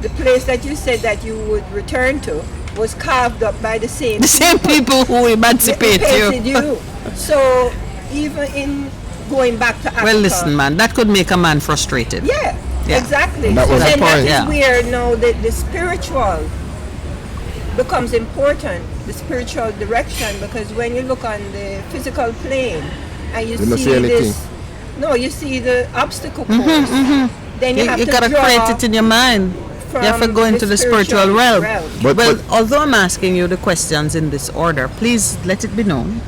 the place that you said that you would return to was carved up by the same The same people who emancipate painted you. you. So even in going back to Africa, Well, listen, man, that could make a man frustrated. Yeah, Yeah. exactly. That So was the then that point. is Yeah. where now the spiritual becomes important, the spiritual direction, because when you look on the physical plane and you You don't see see anything. this No, you see the obstacle course. Then you have You to gotta draw create it in your mind. You have to from go into the spiritual realm. But- Well, but- although I'm asking you the questions in this order, please let it be known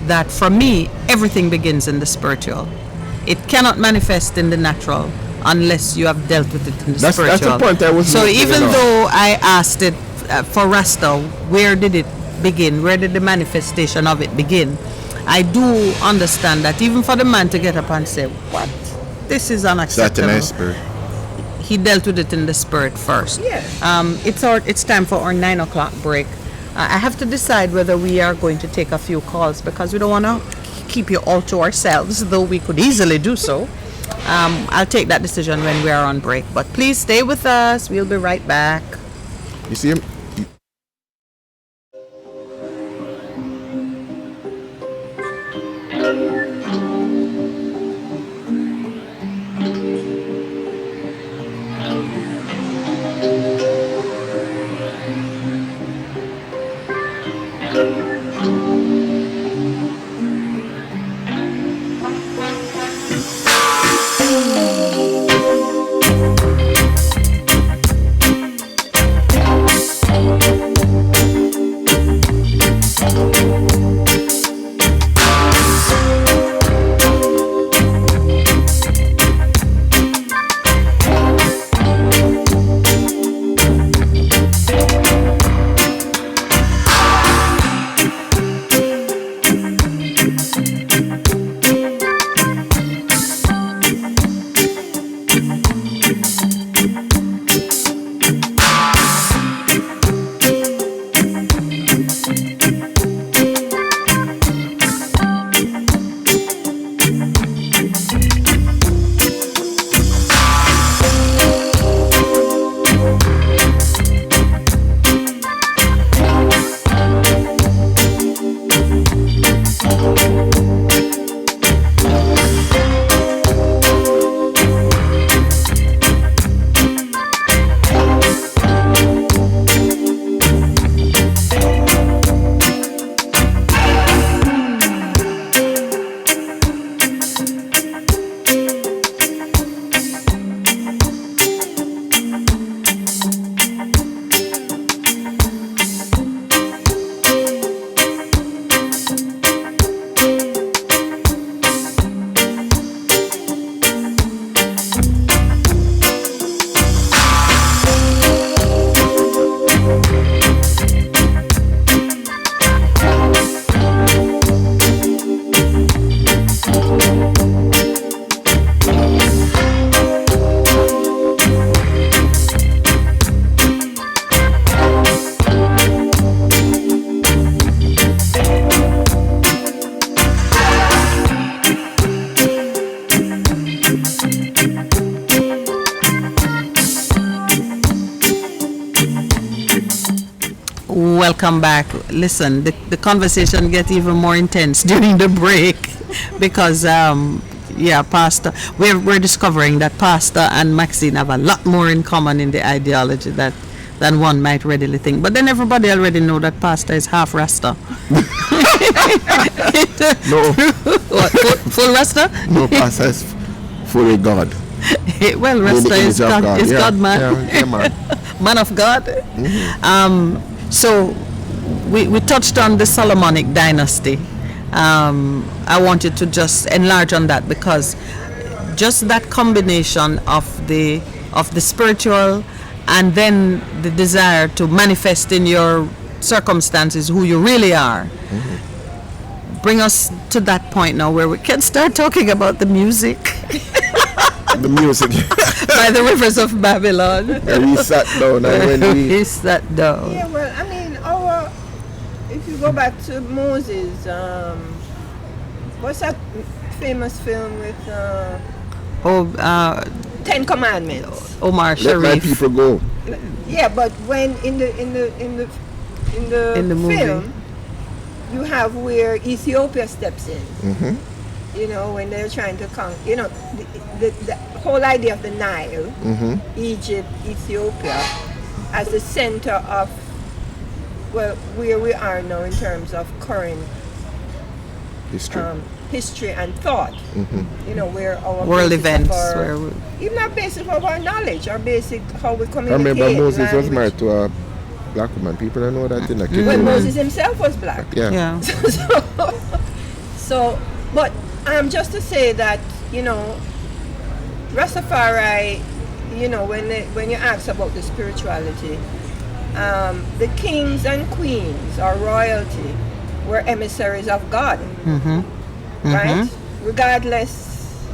that for me, everything begins in the spiritual. It cannot manifest in the natural unless you have dealt with it in the That's spiritual. the point I was So making, even you know. though I asked it for Rasta, where did it begin? Where did the manifestation of it begin? I do understand that even for the man to get up and say, "What? This is That unacceptable." in a spirit. He dealt with it in the spirit first. Yeah. It's time for our 9 o'clock break. I have to decide whether we are going to take a few calls because we don't want to keep you all to ourselves, though we could easily do so. I'll take that decision when we are on break. But please stay with us. We'll be right back. You see him? Welcome back. Listen, the conversation get even more intense during the break because Pastor, we're discovering that Pastor and Maxine have a lot more in common in the ideology than one might readily think. But then everybody already know that Pastor is half Rasta. No. What, full Rasta? No, Pastor is fully God. Well, Rasta In the is image of God, is Yeah. God man. Yeah, man. Man of God. So we touched on the Solomonic dynasty. I wanted to just enlarge on that because just that combination of the spiritual and then the desire to manifest in your circumstances who you really are bring us to that point now where we can start talking about the music. The music. By the rivers of Babylon. And we sat down and when We sat down. Yeah, well, I mean, if you go back to Moses, what's that famous film with Ten Commandments? Omar let my Sharif. people go. Yeah, but when in the movie. film, you have where Ethiopia steps in. Mm-hmm. You know, when they're trying to conquer, you know, the whole idea of the Nile, Egypt, Ethiopia, as the center of, well, where we are now in terms of current history and thought. You know, where our World basis of events, our- even our basis of our knowledge, our basic how we I communicate. remember Moses was language. married to a black woman. People don't know that in the Well, Moses himself was black. Yeah. Yeah. So, but just to say that, you know, Rastafari, you know, when you ask about the spirituality, the kings and queens or royalty were emissaries of God, right? Regardless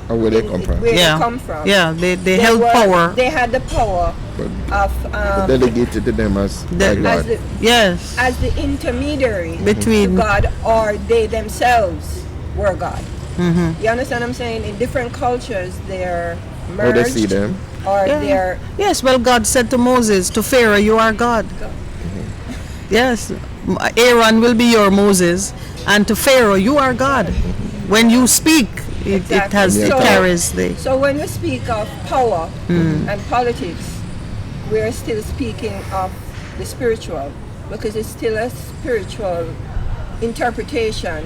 Or where they come from. where Yeah. they come from. Yeah, they held power. They had the power But of delegated to them as The- God. as the Yes. as the intermediary Between- to God, or they themselves were God. You understand what I'm saying? In different cultures, they're How merged, they see them. or Yeah. they're Yes, well, God said to Moses, to Pharaoh, you are God. Yes, Aaron will be your Moses, and to Pharaoh, you are God. When you speak, it Exactly. has Yeah. it carries the. So when we speak of power and politics, we're still speaking of the spiritual, because it's still a spiritual interpretation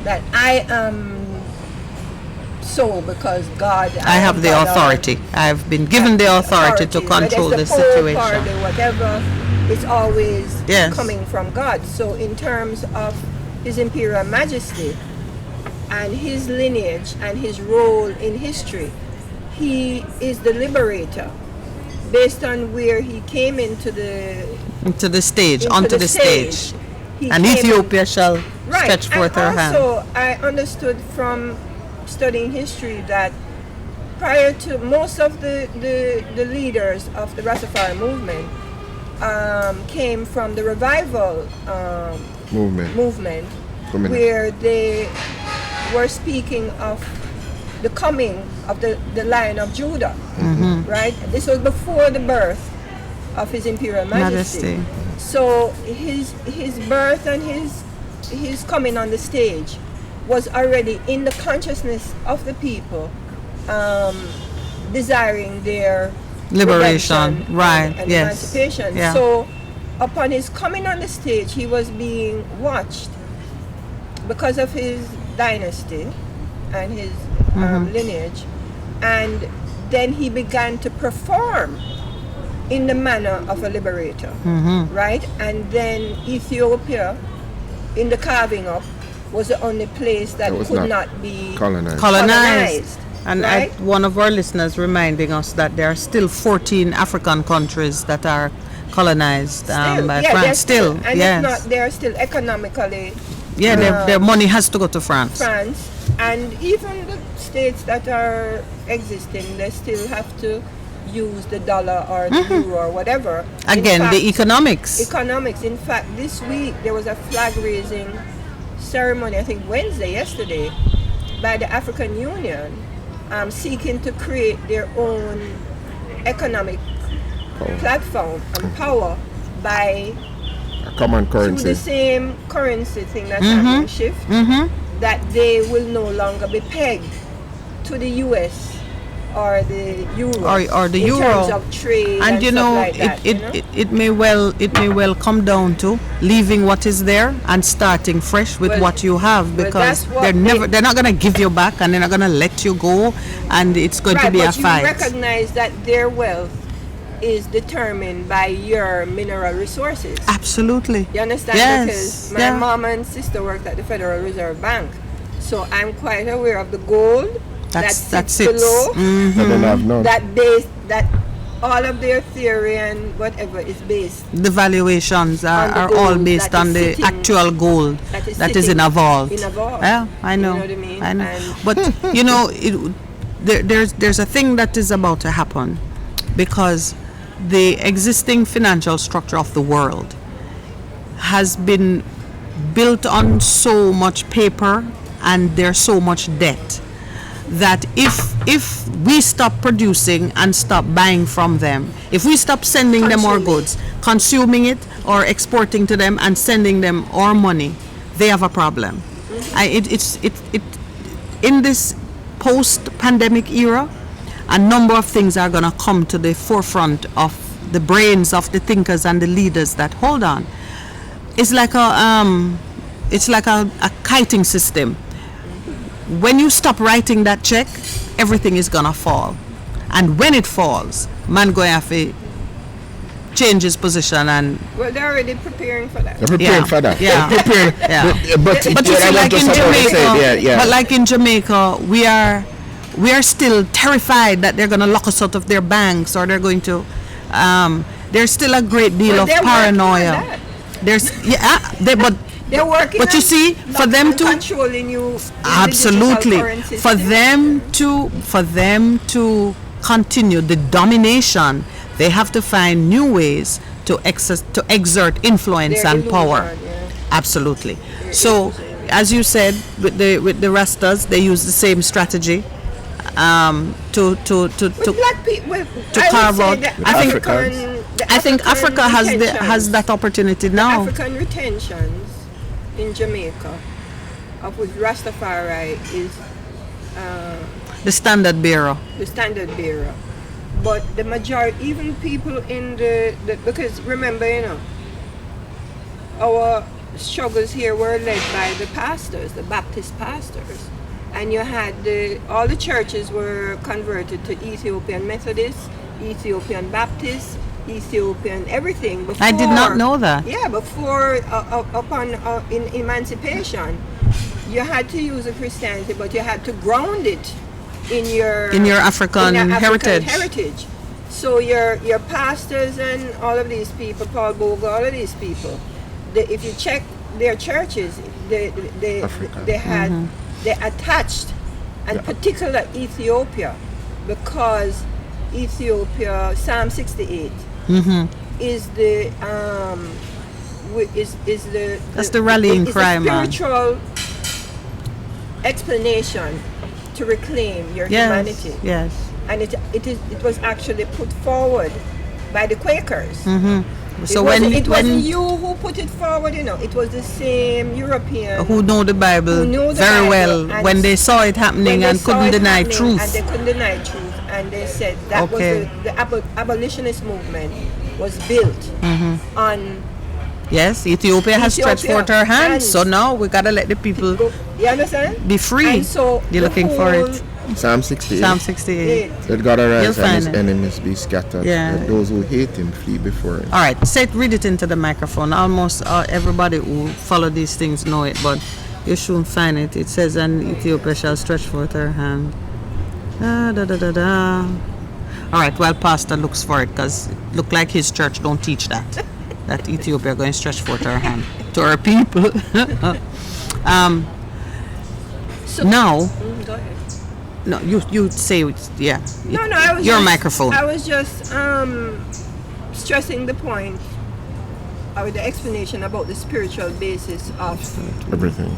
that I am so because God. I have am the God, or- authority. I've been given the authority to control whether the it's Pope or situation. the whatever, it's always Yes. coming from God. So in terms of His Imperial Majesty and his lineage and his role in history, he is the liberator based on where he came into the Into the stage, into onto the the stage. He And came- Ethiopia shall Right. stretch forth her and hand. also, I understood from studying history that prior to most of the leaders of the Rastafari movement came from the revival movement Coming. where they were speaking of the coming of the Lion of Judah, right? This was before the birth of His Imperial Majesty. Majesty. So his birth and his coming on the stage was already in the consciousness of the people, desiring their Liberation, redemption right, and yes. emancipation. Yeah. So upon his coming on the stage, he was being watched because of his dynasty and his lineage, and then he began to perform in the manner of a liberator, right? And then Ethiopia, in the carving up, was the only place that was could not not be Colonized. And right? one of our listeners reminding us that there are still 14 African countries that are colonized by they're France. Still, and yes. if not, they're still economically Yeah, their money has to go to France. France, and even the states that are existing, they still have to use the dollar or the euro or whatever. In Again, fact, the economics. economics. In fact, this week there was a flag raising ceremony, I think yesterday, by the African Union, seeking to create their own economic platform and power by A common through currency. the same currency thing that's happening shift, that they will no longer be pegged to the US or the euro Or the in euro. terms of trade And you stuff know, like that, you know? it may well come down to leaving what is there and starting fresh with Well, what you have, well, because that's what they're not gonna give you back, and they're not gonna let you go, and it's going to right, be a but you fight. recognize that their wealth is determined by your mineral resources. Absolutely. You understand? Yes. Because my yeah. mom and sister worked at the Federal Reserve Bank, so I'm quite aware of the gold that sits below. They don't have none. That all of their theory and whatever is based. The valuations On are the all gold based that on is the sitting- actual gold that is in a vault. in a vault. Yeah, I know. You know what I mean? I know. And- But you know, there's a thing that is about to happen, because the existing financial structure of the world has been built on so much paper, and there's so much debt, that if we stop producing and stop buying from them, if we stop sending them our goods, consuming it or exporting to them and sending them our money, they have a problem. In this post-pandemic era, a number of things are going to come to the forefront of the brains of the thinkers and the leaders that, hold on, it's like a kiting system. when you stop writing that check, everything is gonna fall. And when it falls, man going to have to change his position and Well, they're already preparing for that. They're preparing for that. Yeah. They're preparing. Yeah. But you see, like in Jamaica, yeah. but like in Jamaica, we are still terrified that they're going to lock us out of their banks, or they're going to. There's still a great deal Well, of they're working on paranoia. that. But They're working. But you on see, for them to controlling you, absolutely, for them to continue the domination, they have to find new ways to exert influence and power. Yeah. Absolutely. So, as you said, with the Rastas, they use the same strategy to Black people, carve out. I think Africa has has that opportunity now. African retentions in Jamaica, of which Rastafari is The standard bearer. the standard bearer. But the majority, even people in the because remember, our struggles here were led by the pastors, the Baptist pastors. And you had all the churches were converted to Ethiopian Methodist, Ethiopian Baptist, Ethiopian everything. Before, I did not know that. Yeah, before in emancipation, you had to use a Christianity, but you had to ground it in your African heritage. So your pastors and all of these people, Paul Boga, all of these people, if you check their churches, they had they attached, and particular Ethiopia, because Ethiopia, Psalm 68 is the that's the rallying cry, man. Spiritual explanation to reclaim your humanity. Yes. And it was actually put forward by the Quakers. So it wasn't you who put it forward, it was the same European who know the Bible very well, when they saw it happening and couldn't deny truth. And they couldn't deny truth, and they said that was the abolitionist movement was built on. Yes, Ethiopia has stretched forth her hands, so now we gotta let the people you understand? be free. And so you're looking for it. Psalm 68. Psalm 68. Let God arise You'll and his find it. enemies be scattered. Yeah. Let those who hate him flee before him. All right, read it into the microphone. Almost everybody who follow these things know it, but you shouldn't find it. It says, "And Ethiopia shall stretch forth her hand." All right, well, Pastor looks for it, because it look like his church don't teach that. That Ethiopia going to stretch forth her hand to her people. Now, Go ahead. no, you say it, yeah. No, I was your just, microphone. I was just stressing the point or the explanation about the spiritual basis of Everything.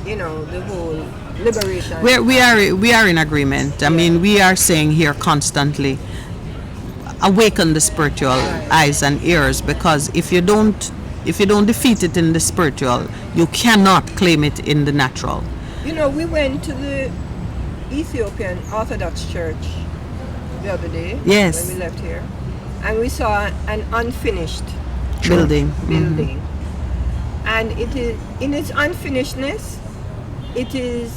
the whole liberation. We are in agreement. I mean, we are saying here constantly, awaken the spiritual eyes and ears, because if you don't defeat it in the spiritual, you cannot claim it in the natural. We went to the Ethiopian Orthodox Church the other day. Yes. When we left here, and we saw an unfinished Building. and it is in its unfinishedness. It is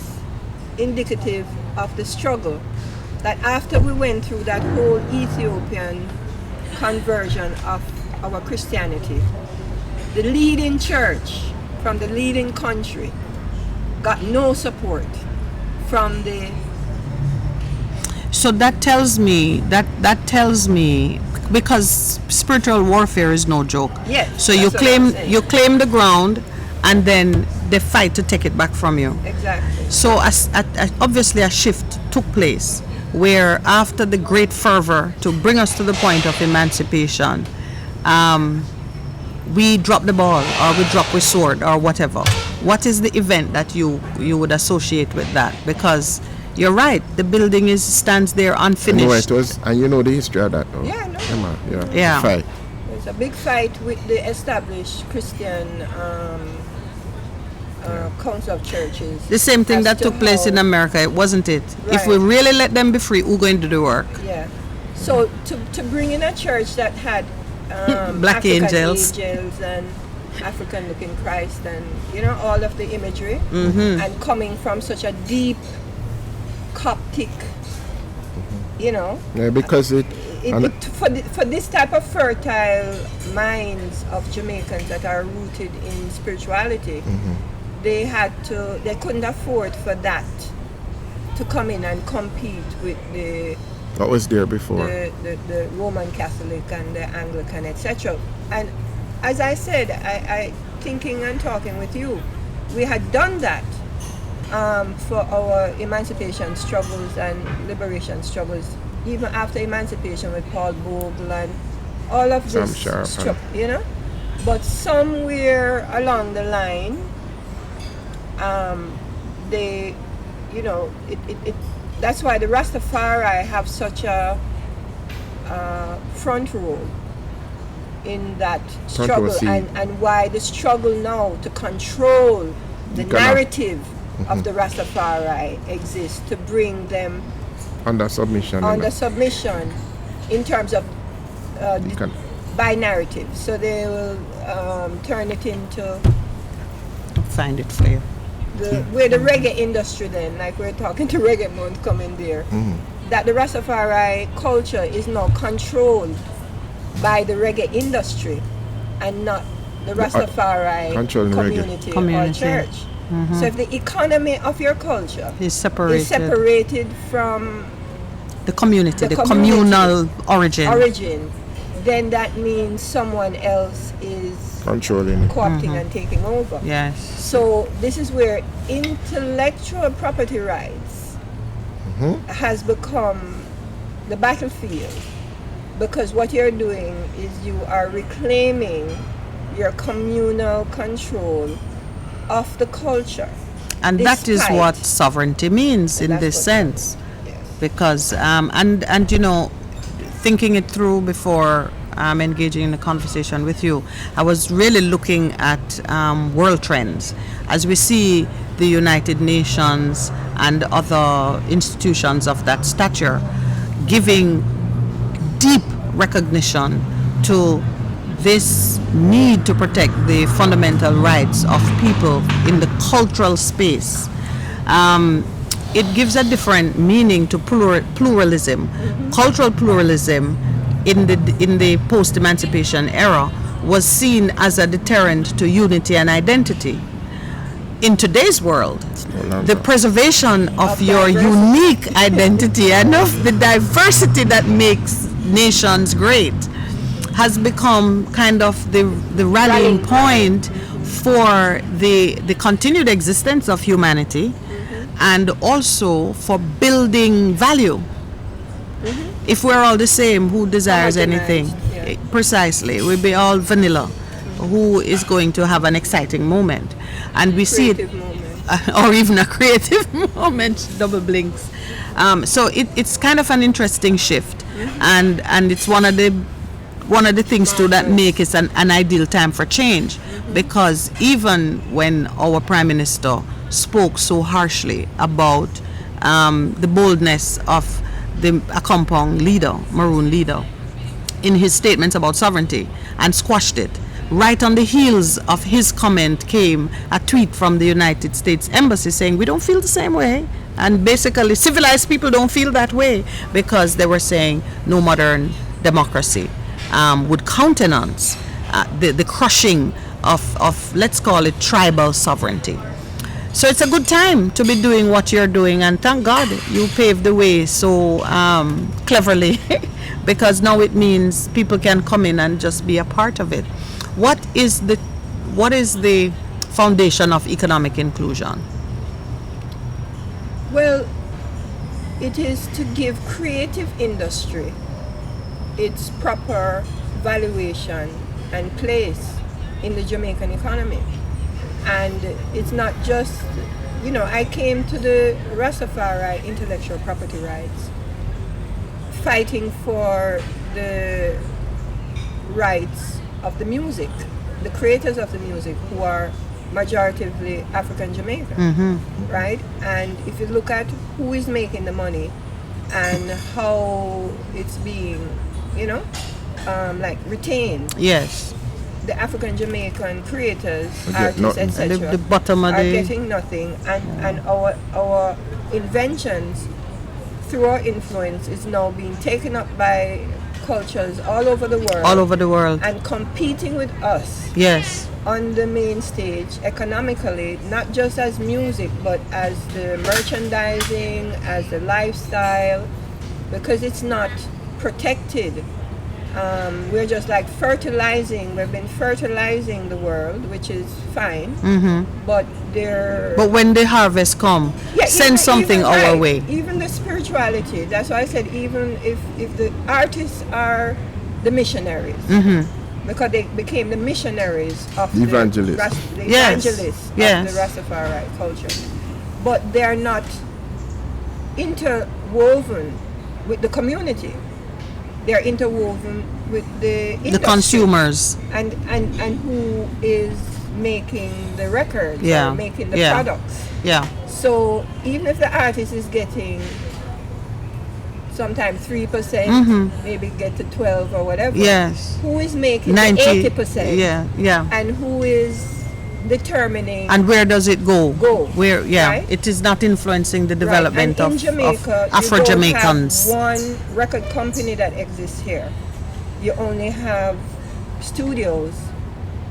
indicative of the struggle that after we went through that whole Ethiopian conversion of our Christianity, the leading church from the leading country got no support from the. So that tells me because spiritual warfare is no joke. Yes. So you claim the ground, and then they fight to take it back from you. Exactly. So obviously a shift took place, where after the great fervor to bring us to the point of emancipation, we drop the ball, or we drop with sword, or whatever. What is the event that you would associate with that? Because you're right, the building stands there unfinished. No, it was, and you know the history of that, though. Yeah, no. Yeah. Fight. There's a big fight with the established Christian council of churches. The same thing as that to took place in how- America, wasn't it? If Right. we really let them be free, who's going to do the work? Yeah. So to bring in a church that had Black African angels. and African-looking Christ, and all of the imagery, and coming from such a deep Coptic, Yeah, because for this type of fertile minds of Jamaicans that are rooted in spirituality, they couldn't afford for that to come in and compete with the what was there before, the Roman Catholic and the Anglican, etc. And as I said, I thinking and talking with you, we had done that for our emancipation struggles and liberation struggles, even after emancipation with Paul Bogle and all of this, But somewhere along the line, that's why the Rastafari have such a front role in that struggle, and why the struggle now to control the narrative of the Rastafari exists, to bring them under submission in terms of by narrative. So they will turn it into, find it for you, where the reggae industry then, like we're talking to Reggae Month coming there, that the Rastafari culture is now controlled by the reggae industry and not the Rastafari community or church. So if the economy of your culture is separated from the community, the communal origin, then that means someone else is controlling, co-opting and taking over. Yes. So this is where intellectual property rights has become the battlefield, because what you're doing is you are reclaiming your communal control of the culture. And that is what sovereignty means in this sense. Yes. Because, thinking it through before engaging in a conversation with you, I was really looking at world trends. As we see the United Nations and other institutions of that stature giving deep recognition to this need to protect the fundamental rights of people in the cultural space, it gives a different meaning to pluralism. Cultural pluralism in the post-emancipation era was seen as a deterrent to unity and identity. In today's world, the preservation of your unique identity and of the diversity that makes nations great has become kind of the rallying point for the continued existence of humanity, and also for building value. If we're all the same, who desires anything? Yeah. Precisely, we'll be all vanilla. Who is going to have an exciting moment? And we see it, or even a creative moment, double blinks. So it's kind of an interesting shift, and it's one of the things too that make it an ideal time for change, because even when our Prime Minister spoke so harshly about the boldness of the Akampong leader, Maroon leader, in his statements about sovereignty, and squashed it, right on the heels of his comment came a tweet from the United States Embassy saying we don't feel the same way, and basically civilized people don't feel that way, because they were saying no modern democracy would countenance the crushing of, let's call it, tribal sovereignty. So it's a good time to be doing what you're doing, and thank God you paved the way so cleverly, because now it means people can come in and just be a part of it. What is the foundation of economic inclusion? Well, it is to give creative industry its proper valuation and place in the Jamaican economy. And it's not just, I came to the Rastafari intellectual property rights fighting for the rights of the music, the creators of the music, who are majoritively African Jamaican, right? And if you look at who is making the money and how it's being, retained. Yes. the African Jamaican creators, Get artists, nothing. etc., The bottom of are the getting nothing, and our inventions through our influence is now being taken up by cultures all over the world, all over the world. and competing with us Yes. on the main stage economically, not just as music, but as the merchandising, as the lifestyle, because it's not protected. We're just like fertilizing. We've been fertilizing the world, which is fine. But they're But when the harvest come, send even- something even, our right, way. Even the spirituality. That's why I said even if the artists are the missionaries, because they became the missionaries of The evangelists. the Yes, evangelists yes. of the Rastafari culture, but they are not interwoven with the community. They are interwoven with the industry. The consumers. and who is making the records, Yeah, or making the yeah. products. Yeah. So even if the artist is getting sometimes 3%, maybe get to 12 or whatever, Yes. who is making 90. the 80%? Yeah. Yeah. And who is determining? And where does it go? Where? Yeah. Right? It is not influencing the development right. And in of Jamaica, Afro you don't Jamaicans. have one record company that exists here. You only have studios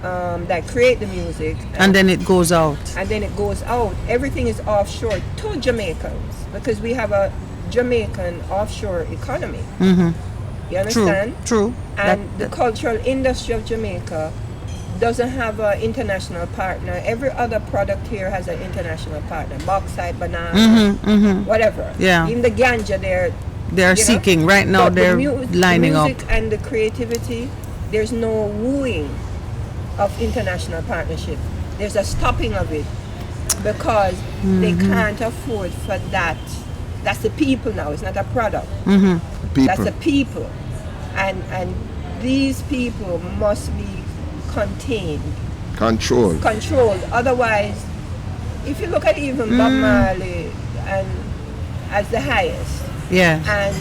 that create the music, And then it goes out. and then it goes out. Everything is offshore to Jamaicans because we have a Jamaican offshore economy. You True. understand? True. And the cultural industry of Jamaica doesn't have an international partner. Every other product here has an international partner. Bauxite, banana, whatever. Yeah. Even the ganja, They're you know? seeking right now. But They're lining the up. music and the creativity, there's no wooing of international partnership. There's a stopping of it because they can't afford for that. That's the people now. It's not a product. People. That's the people, and these people must be contained, Control. controlled. Otherwise, if you look at even Bob Marley and as the highest, Yeah. and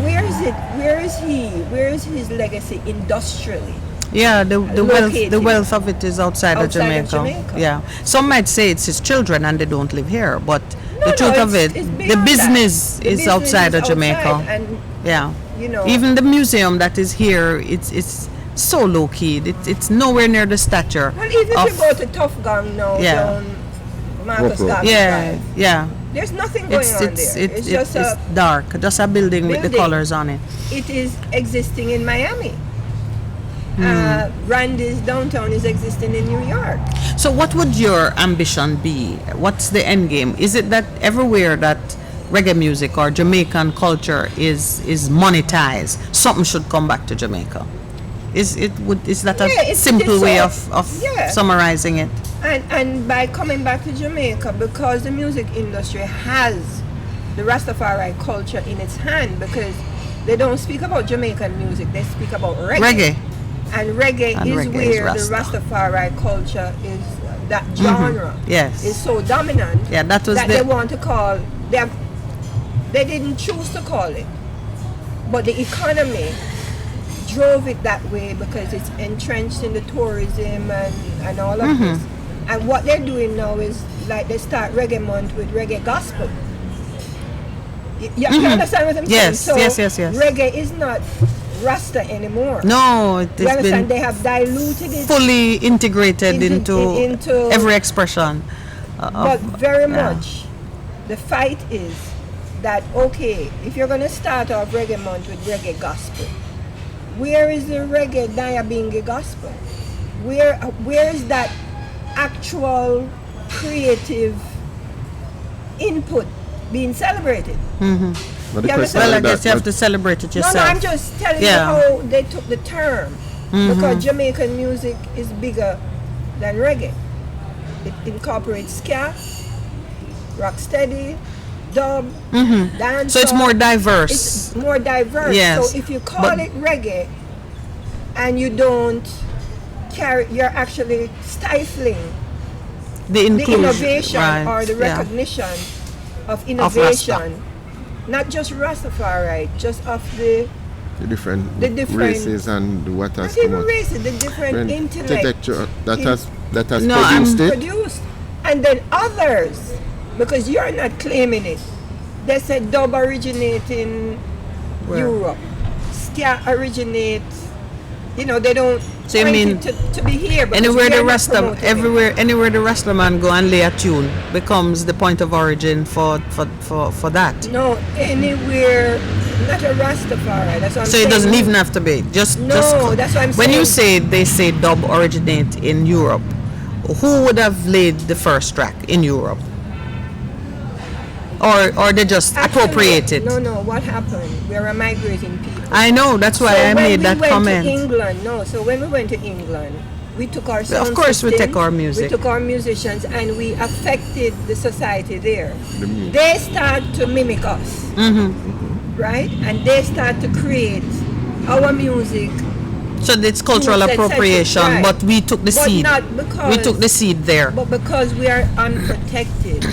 where is it? Where is he? Where is his legacy industrially? Yeah, the Located. wealth of it is outside of Outside of Jamaica. Jamaica. Yeah. Some might say it's his children and they don't live here, but No, the truth no, of it, it's the beyond business that. The is business outside is of Jamaica. outside, and Yeah. you know, Even the museum that is here, it's so low key. It's nowhere near the stature well, even of if you go to Tough Gang now, Yeah. down Marcus Rockville. Garden yeah, Drive, yeah. there's nothing going on there. It's just it's dark, just a building with the building. colors on it. it is existing in Miami. Hmm. Randy's downtown is existing in New York. So what would your ambition be? What's the end game? Is it that everywhere that reggae music or Jamaican culture is monetized, something should come back to Jamaica? Is that a Yeah, it simple is way so. of Yeah. summarizing it? And by coming back to Jamaica, because the music industry has the Rastafari culture in its hand, because they don't speak about Jamaican music, they speak about Reggae. And reggae And is reggae is where the Rasta. Rastafari culture is, that genre Yes. is so dominant Yeah, that was that the they want to call, they didn't choose to call it, but the economy drove it that way because it's entrenched in the tourism and all of this. And what they're doing now is like they start Reggae Month with reggae gospel. You understand what I'm Yes, saying? So yes. reggae is not Rasta anymore. No, it You has understand? been They have diluted it, fully integrated into every expression. but very much the fight is that, okay, if you're going to start off Reggae Month with reggae gospel, where is the reggae Diabingi gospel? Where is that actual creative input being celebrated? But the Yeah, question Well, I is guess you that- have to celebrate it No, yourself. I'm just telling Yeah. you how they took the term. Because Jamaican music is bigger than reggae. It incorporates ska, rocksteady, dub, dance. So it's more diverse. It's more diverse. Yes, So if you call but- it reggae and you don't carry, you're actually stifling the the inclusion, innovation right, or the yeah. recognition of Rasta. innovation, not just Rastafari, just of the The different races and what has not come even out. races, the different intellect Intellectual that has No, produced it. produced, and then others, because you're not claiming it. They said dub originate in Where? Europe, ska originates. You know, they don't So you point mean it to be here. because anywhere we the are not Rasta, promoting it. anywhere the Rasta man go and lay a tune becomes the point of origin for that. No, anywhere, not a Rastafari. That's what I'm So saying. it doesn't even have to be just No, just that's what I'm when saying. you say they say dub originate in Europe, who would have laid the first track in Europe? Or they just Actually, appropriate it? No. What happened? We're a migrating people. I know, that's why I made that comment. So when we went to England, we took our sound Of course we system, take our music. We took our musicians and we affected the society there. The music. They start to mimic us, right? And they start to create our music. So it's cultural Yes, appropriation, right. but we took the But seed. not because- We took the seed there. But because we are unprotected,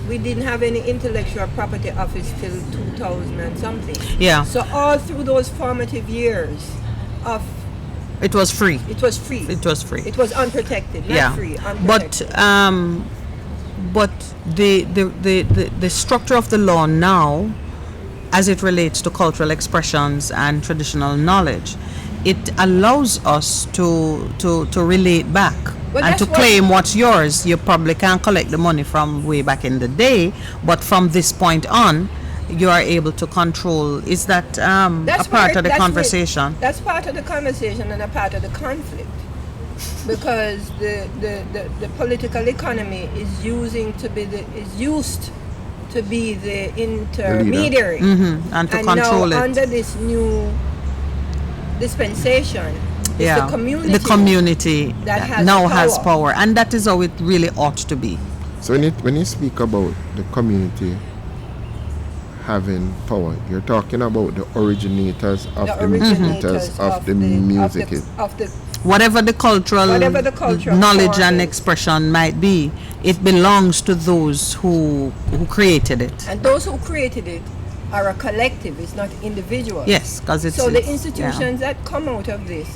we didn't have any intellectual property office till 2000 and something. Yeah. So all through those formative years of It was free. it was free. It was free. It was unprotected, not Yeah. free. But Unprotected. but the structure of the law now, as it relates to cultural expressions and traditional knowledge, it allows us to relate back Well, and that's to what- claim what's yours. You probably can't collect the money from way back in the day, but from this point on, you are able to control. Is that That's a part where- of the that's conversation? That's part of the conversation and a part of the conflict. Because the political economy is used to be the intermediary. And to and control now it. under this new dispensation, it's the community. The community that has now the has power. power, and that is how it really ought to be. So when you speak about the community having power, you're talking about the originators of the originators of the music. of the Whatever the cultural knowledge form and is. expression might be, it belongs to those who created it. and those who created it are a collective. It's not individuals. Yes, because it's So the it's- institutions that come out of this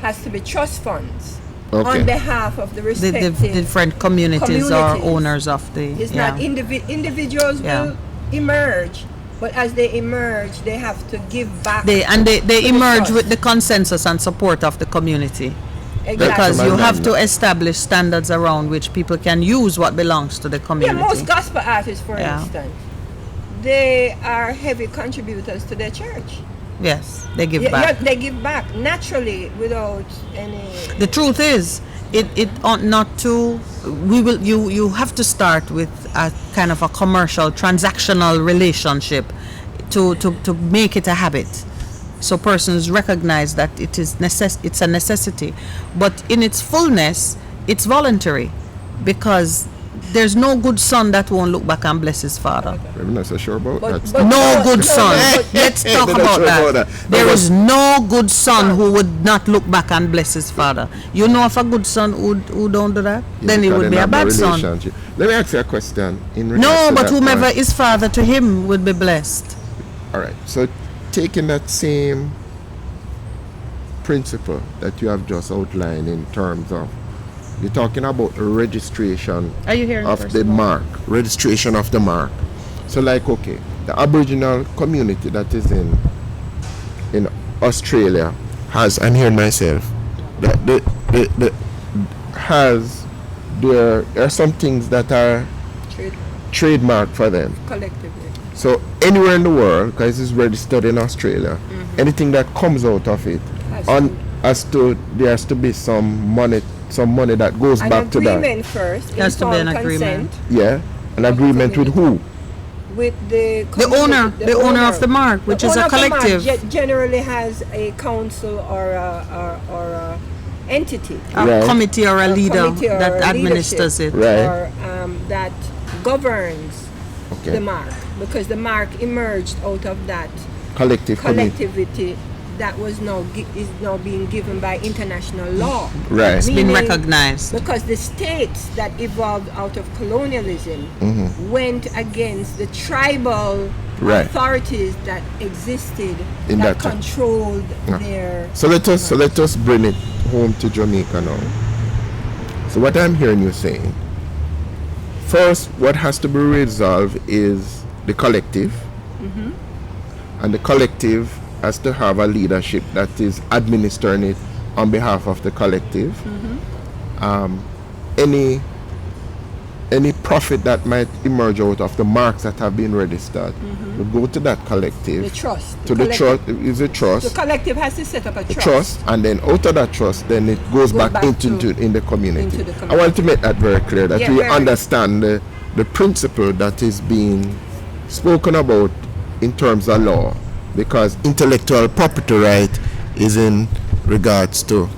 has to be trust funds Okay. on behalf of the the respective. different communities or owners of the. It's not individuals Yeah. will emerge, but as they emerge, they have to give back. They to the emerge trust. with the consensus and support of the community. Exactly. Because you That's have to amendment. establish standards around which people can use what belongs to the Yeah, community. most gospel artists, for Yeah. instance, they are heavy contributors to their church. Yes, they give Yeah, back. they give back naturally without any. The truth is, it ought not to. You have to start with a kind of a commercial, transactional relationship to make it a habit. So persons recognize that it's a necessity, but in its fullness, it's voluntary, because there's no good son that won't look back and bless his father. I'm not so sure about But- that. but- No good no, son. but- Let's talk They're not about sure that. about that. There No, is no good son who would not look back and bless his father. You know of a good son who don't do that? Yeah, Then he because would they be a have no bad son. relationship. Let me ask you a question. In regards No, to but that whomever point. is father to him would be blessed. All right. So taking that same principle that you have just outlined in terms of, you're talking about the registration Are you hearing of the mark, registration of the mark. So like, okay, the Aboriginal community that is in Australia has, I'm hearing myself, there are some things that are Trade trademark for them. collectively. So anywhere in the world, because it's registered in Australia, anything that comes out of it, there has to be some money that goes An back to that. agreement first. Has to be an informed agreement. consent Yeah, an agreement with who? with the The owner of the mark, which is a collective. Generally has a council or a entity. A Right. committee or a leader committee or that a administers it. Right. or that governs Okay. the mark, because the mark emerged out of that Collective committee. collectivity that was is now being given by international law. Right. It's been recognized. Because the states that evolved out of colonialism went against the tribal authorities that existed in that controlled their. So let us bring it home to Jamaica now. So what I'm hearing you saying, first, what has to be resolved is the collective, and the collective has to have a leadership that is administering it on behalf of the collective. Any profit that might emerge out of the marks that have been registered will go to that collective. The trust. To the trust is a trust. The collective has to set up a trust, and then out of that trust, then it goes back into in the community. I want to make that very clear, that we understand the principle that is being spoken about in terms of law, because intellectual property right is in regards to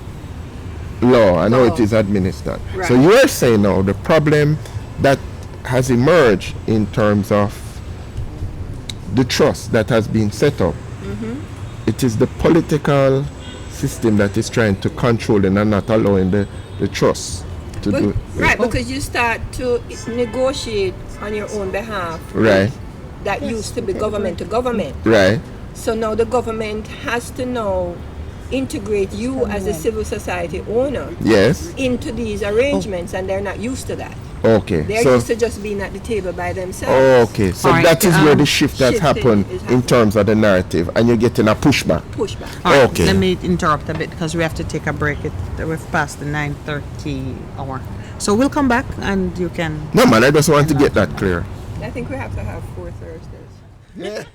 law and how it is administered. Right. So you are saying now the problem that has emerged in terms of the trust that has been set up, it is the political system that is trying to control it and not allowing the trust to do it. Right, because you start to negotiate on your own behalf. Right. That used to be government to government. Right. So now the government has to now integrate you as a civil society owner into these arrangements, and they're not used to that. Okay. They're used to just being at the table by themselves. Okay. So that is where the shift has happened in terms of the narrative, and you're getting a pushback. Right, okay. Let me interrupt a bit because we have to take a break. We've passed the 9:30 hour. So we'll come back and you can... No, man, I just want to get that clear. I think we have to have 4 Thursdays.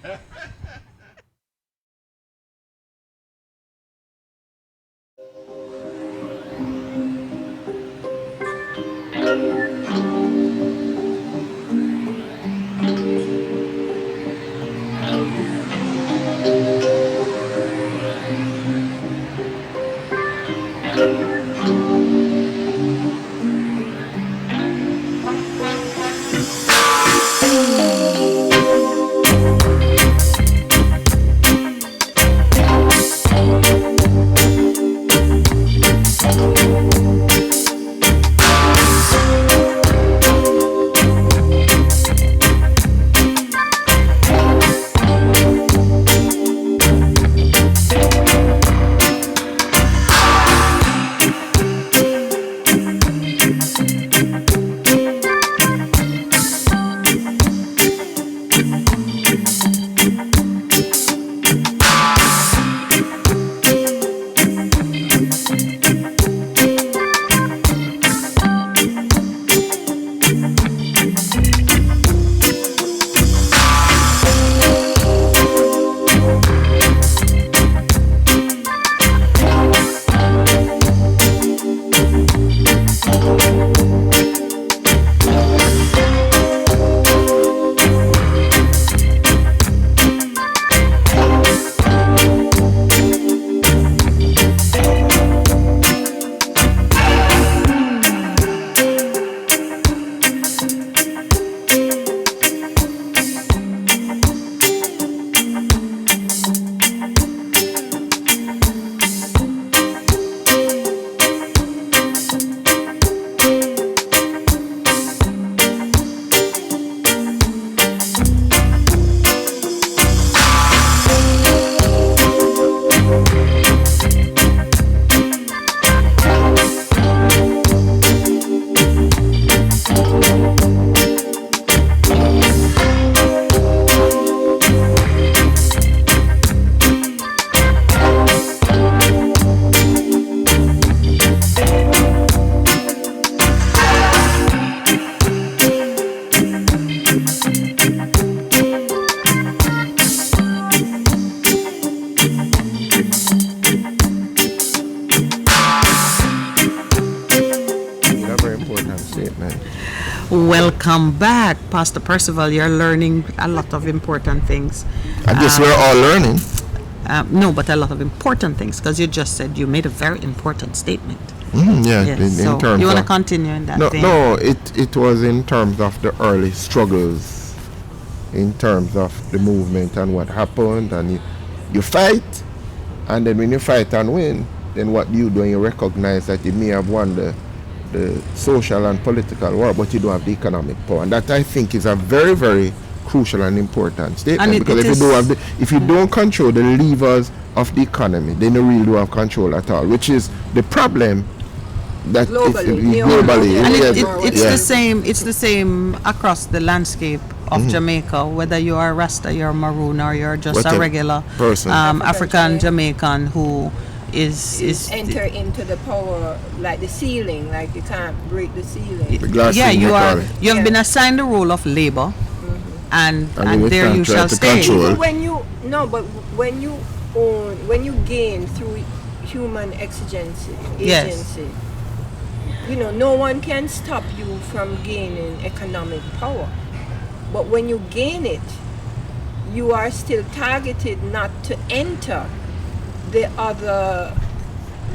Welcome back, Pastor Percival. You're learning a lot of important things. I guess we're all learning. No, but a lot of important things, because you just said you made a very important statement. Yes, in terms you want to of, continue in that vein? No, it was in terms of the early struggles, in terms of the movement and what happened, and you fight, And then when you fight and win, then what do you do? You recognize that you may have won the social and political war, but you don't have the economic power. And that, I think, is a very, very crucial and important statement. And because if you don't control the levers of the economy, then you really don't have control at all, which is the problem. That globally, and it's the same across the landscape of Jamaica, whether you are Rasta, you're Maroon, or you're just a regular person, African Jamaican who is enter into the power, like the ceiling, like you can't break the ceiling. You have been assigned the role of labor, and there you shall stay. When you gain through human agency. Yes. No one can stop you from gaining economic power. But when you gain it, you are still targeted not to enter the other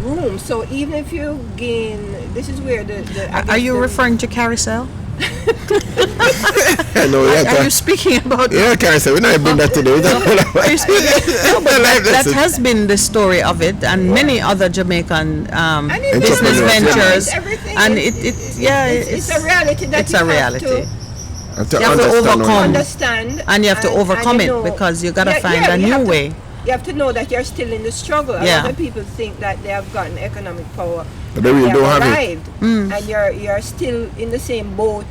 room. So even if you gain, this is where are you referring to carousel? Are you speaking about? Yeah, carousel. We're not bring that today. That has been the story of it, and many other Jamaican business ventures. And it's a reality. It's a reality. You have to understand, and you have to overcome it, because you gotta find a new way. You have to know that you're still in the struggle. A lot of people think that they have gotten economic power, but they really don't have it. And you're still in the same boat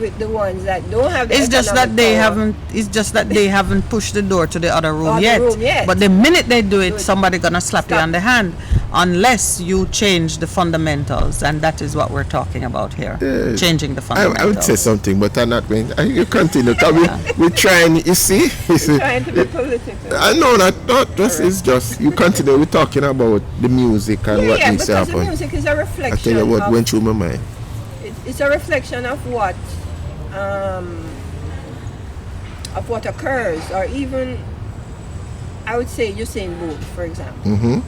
with the ones that don't have the It's just that they haven't pushed the door to the other room yet. But the minute they do it, somebody gonna slap you on the hand, unless you change the fundamentals, and that is what we're talking about here. Changing the fundamentals. I would say something, but I'm not going to. You continue. We're trying, you see? Trying to be political. I know not just, it's just, you continue. We're talking about the music and what needs to happen. The music is a reflection. I tell you what went through my mind. It's a reflection of what occurs, or even, I would say, Usain Bolt, for example.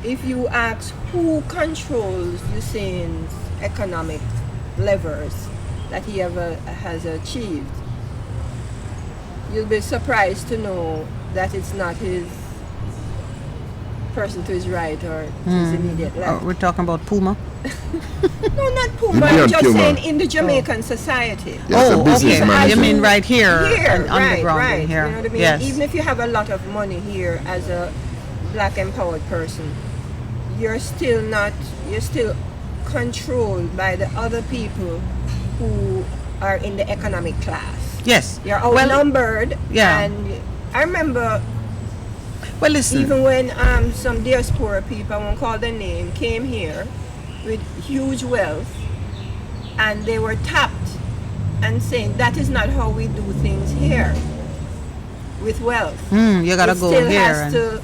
If you ask who controls Usain's economic levers that he has achieved, you'll be surprised to know that it's not his person to his right or to his immediate left. We're talking about Puma? No, not Puma. I'm just saying in the Jamaican society. Okay. You mean right here, right. Here. You know what I mean? Yes. Even if you have a lot of money here as a black empowered person, you're still controlled by the other people who are in the economic class. Yes. You're outnumbered. And I remember, listen. even when some Diaspora people, I won't call their name, came here with huge wealth, and they were tapped and saying that is not how we do things here with wealth. You gotta go still here. Has to,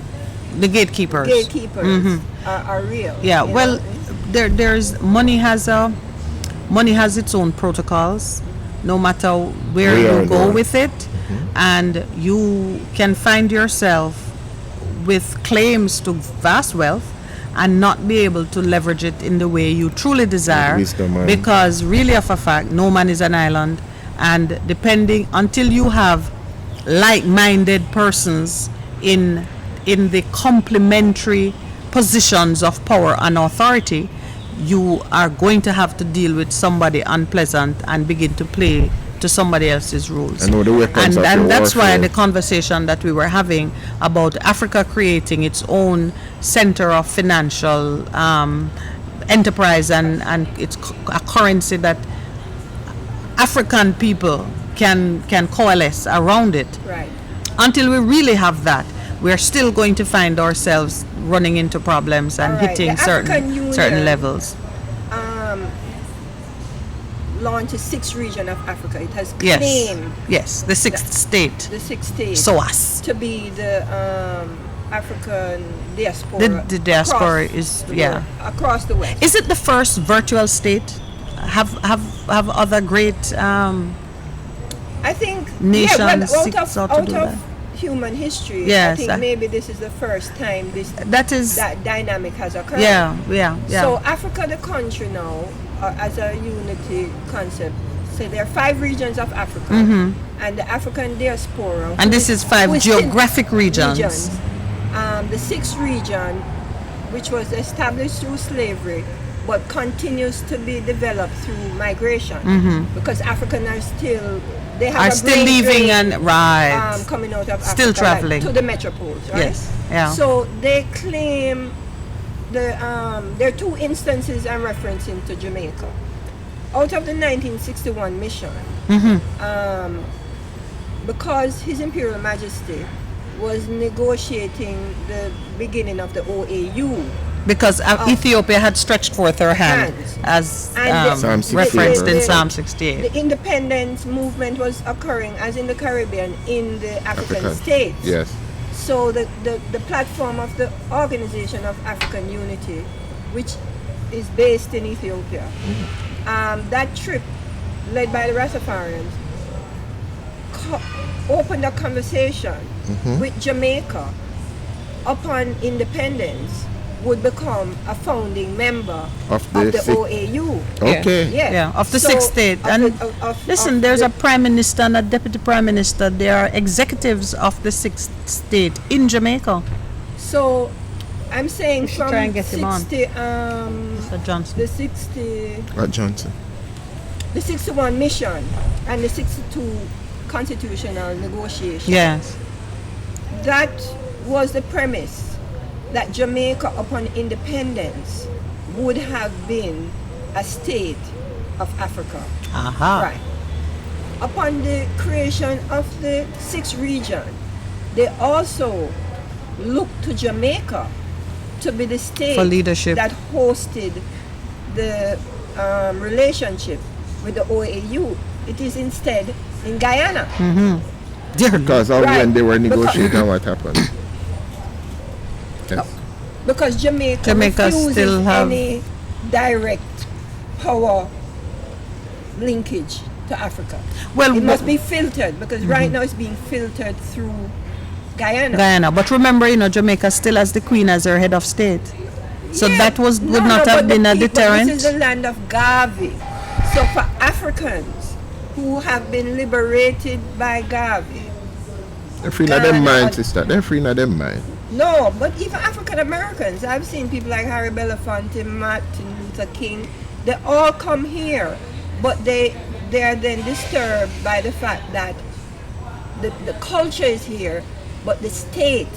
the gatekeepers. Are real. Yeah. Well, there's money has its own protocols, no matter where you go with it, and you can find yourself with claims to vast wealth and not be able to leverage it in the way you truly desire, because really of a fact, no man is an island, and depending until you have like-minded persons in the complementary positions of power and authority, you are going to have to deal with somebody unpleasant and begin to play to somebody else's rules. And that's why the conversation that we were having about Africa creating its own center of financial enterprise and it's a currency that African people can coalesce around it. Right. Until we really have that, we're still going to find ourselves running into problems and hitting certain levels. Launched 6th region of Africa. It has claimed the sixth state. The sixth state. SOAS. To be the African diaspora. The diaspora is across the West. Is it the first virtual state? Have other great I think nations out of human history. Yes, I think maybe this is the first time that dynamic has occurred. Yeah. So Africa, the country now, as a unity concept, so there are 5 regions of Africa, and the African diaspora. And this is 5 geographic regions. the sixth region, which was established through slavery, but continues to be developed through migration, because Africans are still, they have Are a still great leaving drain, and right. coming out of Still Africa, like, traveling. to the metropoles, right? Yes. Yeah. So they claim there are two instances I'm referencing to Jamaica. Out of the 1961 mission, because His Imperial Majesty was negotiating the beginning of the OAU, Because Ethiopia had stretched forth her hand, Hands. as And Psalm 68, referenced in right? Psalm 68. the independence movement was occurring, as in the Caribbean, in the African African. states. Yes. So the platform of the Organization of African Unity, which is based in Ethiopia, that trip, led by the Rastafarians, opened a conversation with Jamaica upon independence would become a founding member Of of the the six- OAU. Okay. Yeah. Of the So, sixth state. of And the- of- listen, of there's the- a prime minister and a deputy prime minister. They are executives of the sixth state in Jamaica. So I'm saying should from try and get him on. 60, Mr. Johnson. the 60, Johnson. the 61 mission and the 62 constitutional negotiation. Yes. That was the premise, that Jamaica upon independence would have been a state of Africa. Aha. Right. Upon the creation of the sixth region, they also looked to Jamaica to be the state For leadership. that hosted the relationship with the OAU. It is instead in Guyana. Dear Because of Right. when they were Because- negotiating, what happened? Yes. Because Jamaica refuses still have any direct power linkage to Africa. Well, It must be filtered, because right now it's being filtered through Guyana. Guyana. But remember, Jamaica still has the Queen as her head of state. So Yeah, that would no, not no, have but been a but deterrent. This is the land of Garvey. So for Africans who have been liberated by Garvey, They're free of them Ghana. mind, sister. They're free of them mind. no, but even African Americans, I've seen people like Harry Belafonte, Martin Luther King, they all come here, but they are then disturbed by the fact that the culture is here, but the state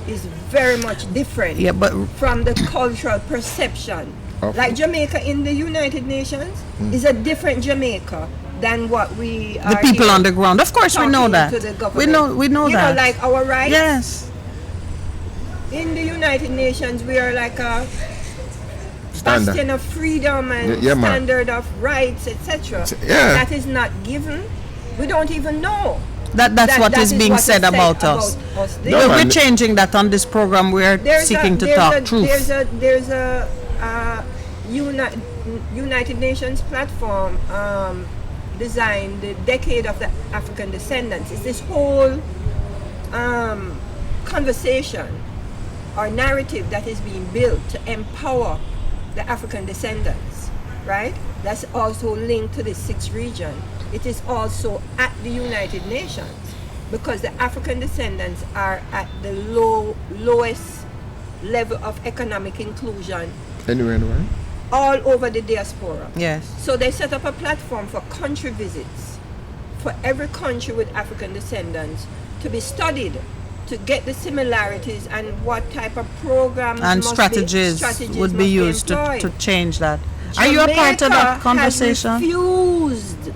is very much different Yeah, but from the cultural perception. Of- Like Jamaica in the United Nations is a different Jamaica than what we are the people here on the ground, of course, we know talking that. to the We government. know you that. know, like our rights. Yes. In the United Nations, we are like a Standard. bastion of freedom and Yeah, man. standard of rights, etc. Yeah. That is not given. We don't even know. That's what that is being said about us. there. No, We're and- changing that on this program. We're seeking to talk truth. There's a United Nations platform designed, the Decade of the African Descendants. It's this whole conversation or narrative that is being built to empower the African descendants, right? That's also linked to the sixth region. It is also at the United Nations, because the African descendants are at the lowest level of economic inclusion Anywhere. all over the diaspora. Yes. So they set up a platform for country visits for every country with African descendants to be studied, to get the similarities and what type of programs And must strategies would be must used to employed. change that. Are you a part of that Jamaica conversation? has refused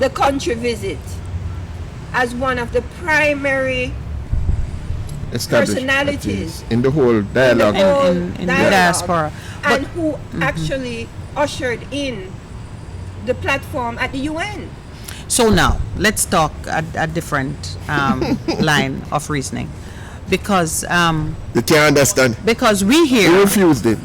the country visit as one of the primary Established personalities in the whole dialogue. In the diaspora. and who actually ushered in the platform at the UN. So now, let's talk a different line of reasoning. Because They can't understand. we Who here refused it?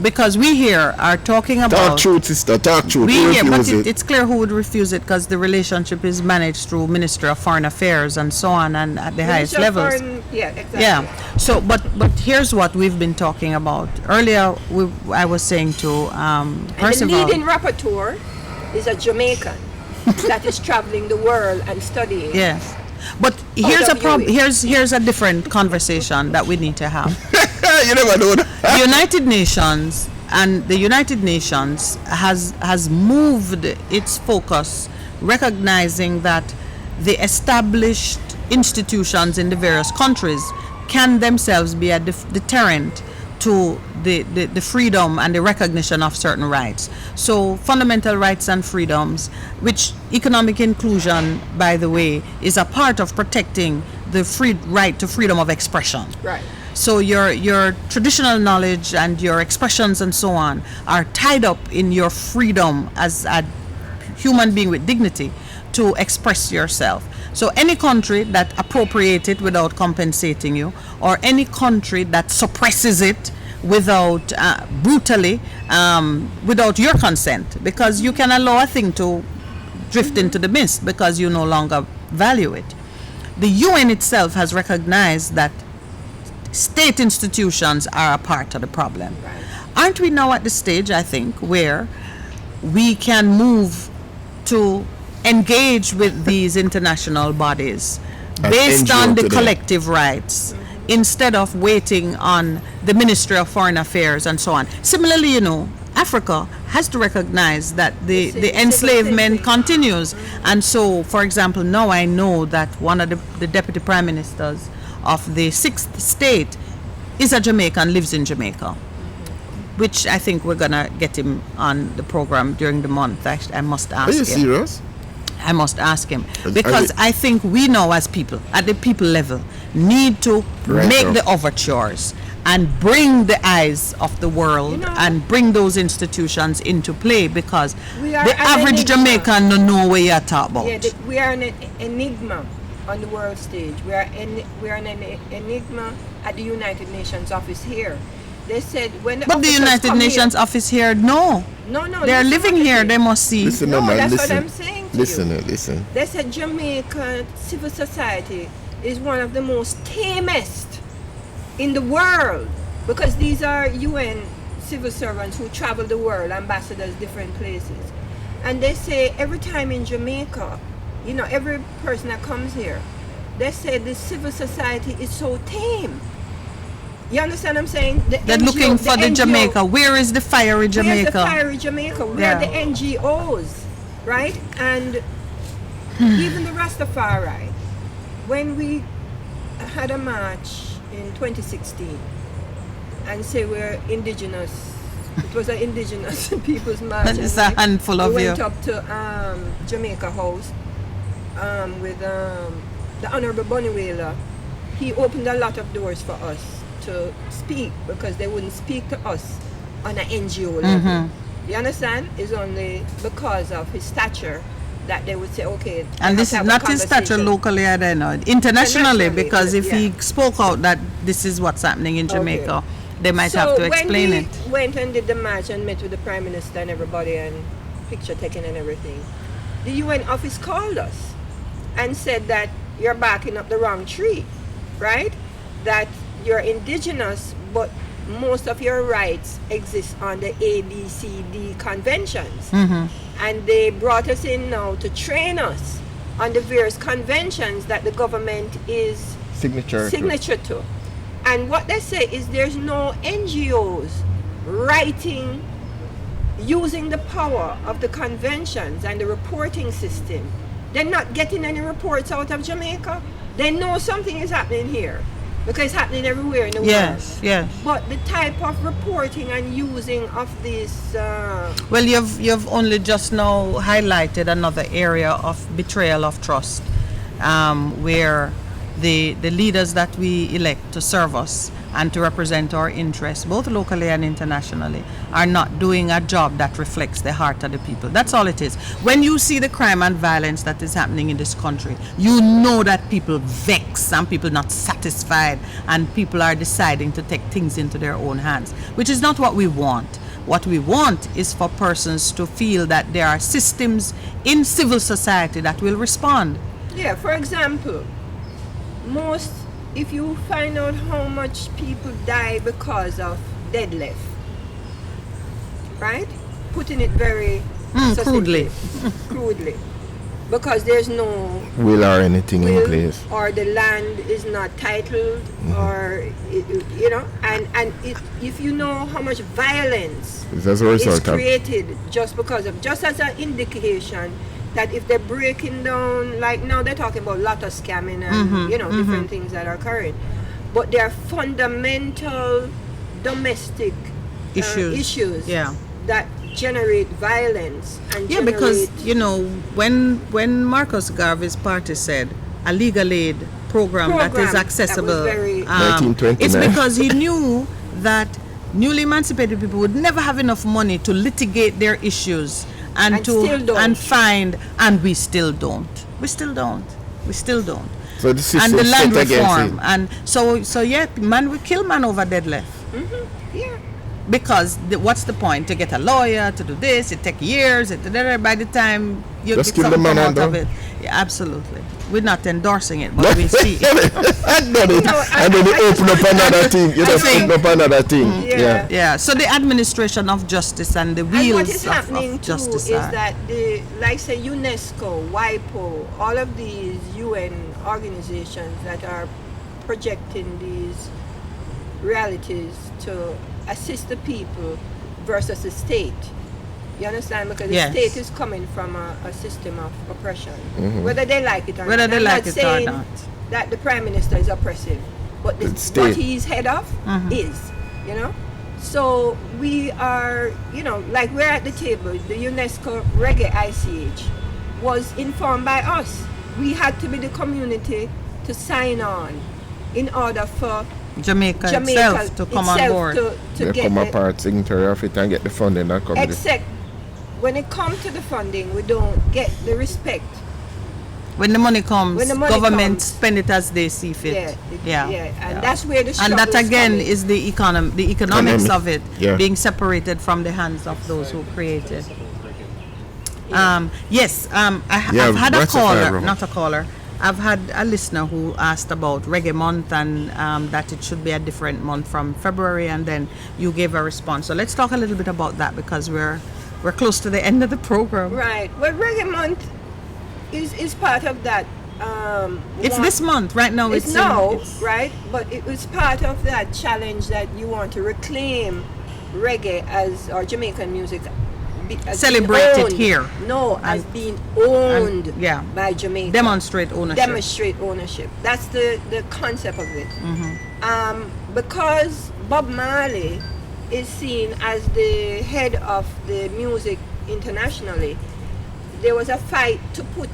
are talking Talk about truth, sister. Talk truth. we Who here, but refused it? it's clear who would refuse it, because the relationship is managed through Ministry of Foreign Affairs and so on, and at the highest Minister of levels. Foreign- yeah, exactly. Yeah. So, but here's what we've been talking about earlier. I was saying to And the Percival. leading rapporteur is a Jamaican that is traveling the world and studying. Yes, but here's a problem. UN. Here's a different conversation that we need to have. You never know that. The United Nations and the United Nations has moved its focus, recognizing that the established institutions in the various countries can themselves be a deterrent to the freedom and the recognition of certain rights. So fundamental rights and freedoms, which economic inclusion, by the way, is a part of protecting the right to freedom of expression. Right. So your traditional knowledge and your expressions and so on are tied up in your freedom as a human being with dignity to express yourself. So any country that appropriates it without compensating you, or any country that suppresses it without brutally, without your consent, because you can allow a thing to drift into the mist because you no longer value it. The UN itself has recognized that state institutions are a part of the problem. Right. Aren't we now at the stage, I think, where we can move to engage with these international bodies based NGO on the today. collective rights instead of waiting on the Ministry of Foreign Affairs and so on? Similarly, you know, Africa has to recognize that the enslavement continues. And so, for example, now I know that one of the deputy prime ministers of the 6th state is a Jamaican, lives in Jamaica, which I think we're going to get him on the program during the month. I must ask Are you him. serious? I must ask him, Are because you- I think we now as people, at the people level, need to Right make now. the overtures and bring the eyes of the world You know- and bring those institutions into play, because We are the an average enigma. Jamaican don't know what you're talking about. Yeah, we are an enigma on the world stage. We are an enigma at the United Nations office here. They said when But the officers United come Nations office here, no. No, They're listen living what they here, say. they must see. Listen, No, no, man, that's what listen. I'm saying to listen, you. listen. They said Jamaican civil society is one of the most tamest in the world, because these are UN civil servants who travel the world, ambassadors, different places. And they say every time in Jamaica, you know, every person that comes here, they say the civil society is so tame. You understand what I'm saying? They're looking for the NGO Jamaica. Where is the fiery Where's the Jamaica? fiery Jamaica? Where Yeah. are the NGOs, right? And even the Rastafari. When we had a march in 2016 and say we're indigenous, it was an indigenous people's march. That is and a handful of we you. went up to Jamaica House with the Honorable Bonnie Whaler. He opened a lot of doors for us to speak, because they wouldn't speak to us on an NGO level. You understand? It's only because of his stature that they would say, okay. And this is not his stature locally, I don't know. Internationally, because if he spoke out that this is what's happening in Jamaica, they might have to explain it. So when we went and did the march and met with the Prime Minister and everybody and picture taking and everything, the UN office called us and said that you're backing up the wrong tree, right? That you're indigenous, but most of your rights exist on the ABCD conventions. And they brought us in now to train us on the various conventions that the government is Signature to. And what they say is there's no NGOs writing, using the power of the conventions and the reporting system. They're not getting any reports out of Jamaica. They know something is happening here, because it's happening everywhere in the world. Yes. But the type of reporting and using of this Well, you've only just now highlighted another area of betrayal of trust, where the leaders that we elect to serve us and to represent our interests, both locally and internationally, are not doing a job that reflects the heart of the people. That's all it is. When you see the crime and violence that is happening in this country, you know that people vex and people not satisfied, and people are deciding to take things into their own hands, which is not what we want. What we want is for persons to feel that there are systems in civil society that will respond. Yeah, for example, if you find out how much people die because of deadlift, right? Putting it very Crudely. crudely. because there's no will or anything in will, place. or the land is not titled, or if you know how much violence It's as a is result of created just as an indication that if they're breaking down, like now they're talking about lotto scamming and different things that are occurring, but there are fundamental domestic issues that generate violence and because when Marcus Garvey's party said a legal aid program that is accessible, that was very 1929. it's because he knew that newly emancipated people would never have enough money to litigate their issues and find, and we still don't. So the system and the land set against reform, it. and so man, we kill man over dead left. Yeah. Because what's the point to get a lawyer to do this? It takes years. By the time you Just get kill the something man out of it, absolutely. We're not endorsing it, but we see it. And then you open up another thing. You just open up another thing. Yeah. So the administration of justice and the wheels what is happening of justice too is that like say UNESCO, WIPO, all of these UN organizations that are projecting these realities to assist the people versus the state. You understand? Because the state is coming from a system of oppression, whether they like it or not. I'm not saying that the Prime Minister is oppressive, but what he's head of is, So we are, like we're at the table. The UNESCO Reggae ICH was informed by us. We had to be the community to sign on in order for Jamaica itself to come on board. To get come apart, signatory of it, and get the funding that comes. Except when it comes to the funding, we don't get the respect. When the money comes, government spend it as they see fit. And that's where the struggle and that again is the economics of it being separated from the hands of those who create it. I've had a caller, not a caller. I've had a listener who asked about Reggae Month and that it should be a different month from February, and then you gave a response. So let's talk a little bit about that because we're close to the end of the program. Right. Well, Reggae Month is part of that. It's this month right now. It's right? But it was part of that challenge that you want to reclaim reggae or Jamaican music. Celebrated here. As being owned by Jamaica. Demonstrate ownership. That's the concept of it. Because Bob Marley is seen as the head of the music internationally, there was a fight to put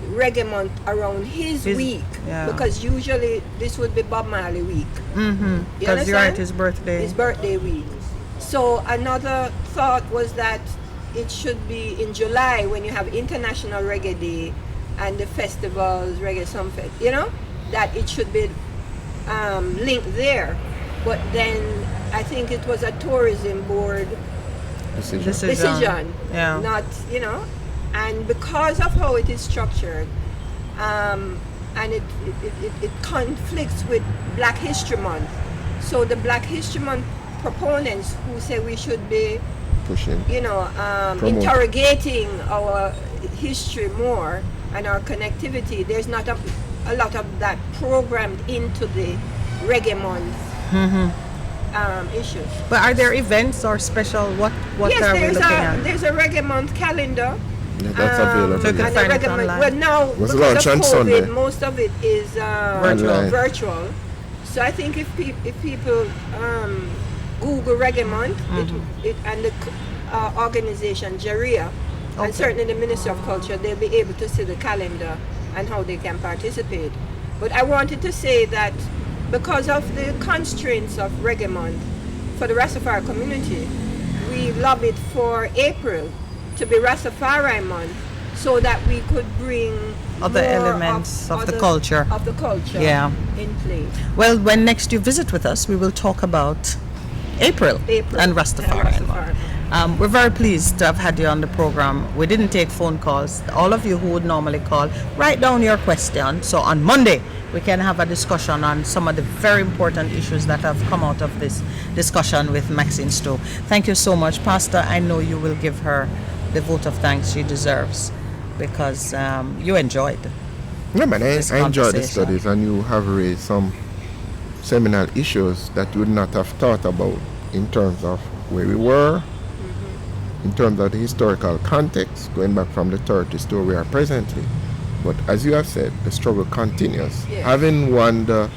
Reggae Month around his week, because usually this would be Bob Marley week. Because you're at his birthday week. So another thought was that it should be in July when you have International Reggae Day and the festivals, Reggae Sunfest, that it should be linked there. But then I think it was a tourism board decision. Not, and because of how it is structured, and it conflicts with Black History Month. So the Black History Month proponents who say we should be pushing, interrogating our history more and our connectivity. There's not a lot of that programmed into the Reggae Month issues. But are there events or special? What are we looking at? There's a Reggae Month calendar. That's available. So you can find it online. Well, now because of COVID, most of it is virtual. So I think if people Google Reggae Month, and the organization Jaria, and certainly the Ministry of Culture, they'll be able to see the calendar and how they can participate. But I wanted to say that because of the constraints of Reggae Month for the Rastafari community, we lobbied for April to be Rastafarian Month so that we could bring other elements of the culture in place. Well, when next you visit with us, we will talk about April and Rastafarian Month. We're very pleased to have had you on the program. We didn't take phone calls. All of you who would normally call, write down your question. So on Monday, we can have a discussion on some of the very important issues that have come out of this discussion with Maxine Stowe. Thank you so much, Pastor. I know you will give her the vote of thanks she deserves. because you enjoyed. Yeah, man, This I enjoyed the conversation. studies, and you have raised some seminal issues that you would not have thought about in terms of where we were, in terms of the historical context, going back from the 30s to where we are presently. But as you have said, the struggle continues. Yes. Having won the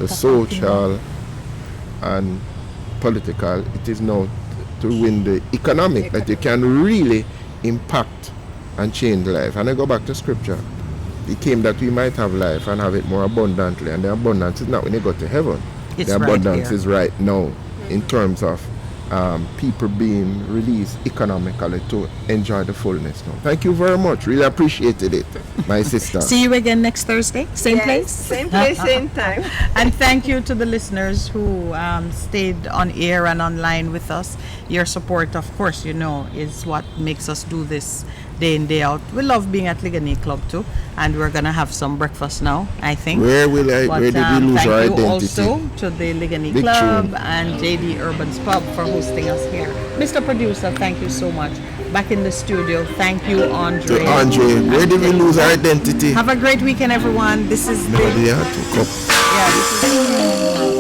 social and political, it is now to win the economic that you can really impact and change life. And I go back to scripture. It came that we might have life and have it more abundantly, and the abundance is not when you go to heaven. It's the right abundance here. is right now in terms of people being released economically to enjoy the fullness now. Thank you very much. Really appreciated it, my sister. See you again next Thursday, same Yes, place. Same place, same time. And thank you to the listeners who stayed on air and online with us. Your support, of course, is what makes us do this day in, day out. We love being at Ligani Club too, and we're going to have some breakfast now, I think. Where did we lose thank our you identity? also to the Ligani Big Club tune. and JD Urban's Pub for hosting us here. Mr. Producer, thank you so much. Back in the studio, thank you, Andre. To Andre, where did we lose our identity? Have a great weekend, everyone. This is Nobody had to come. this is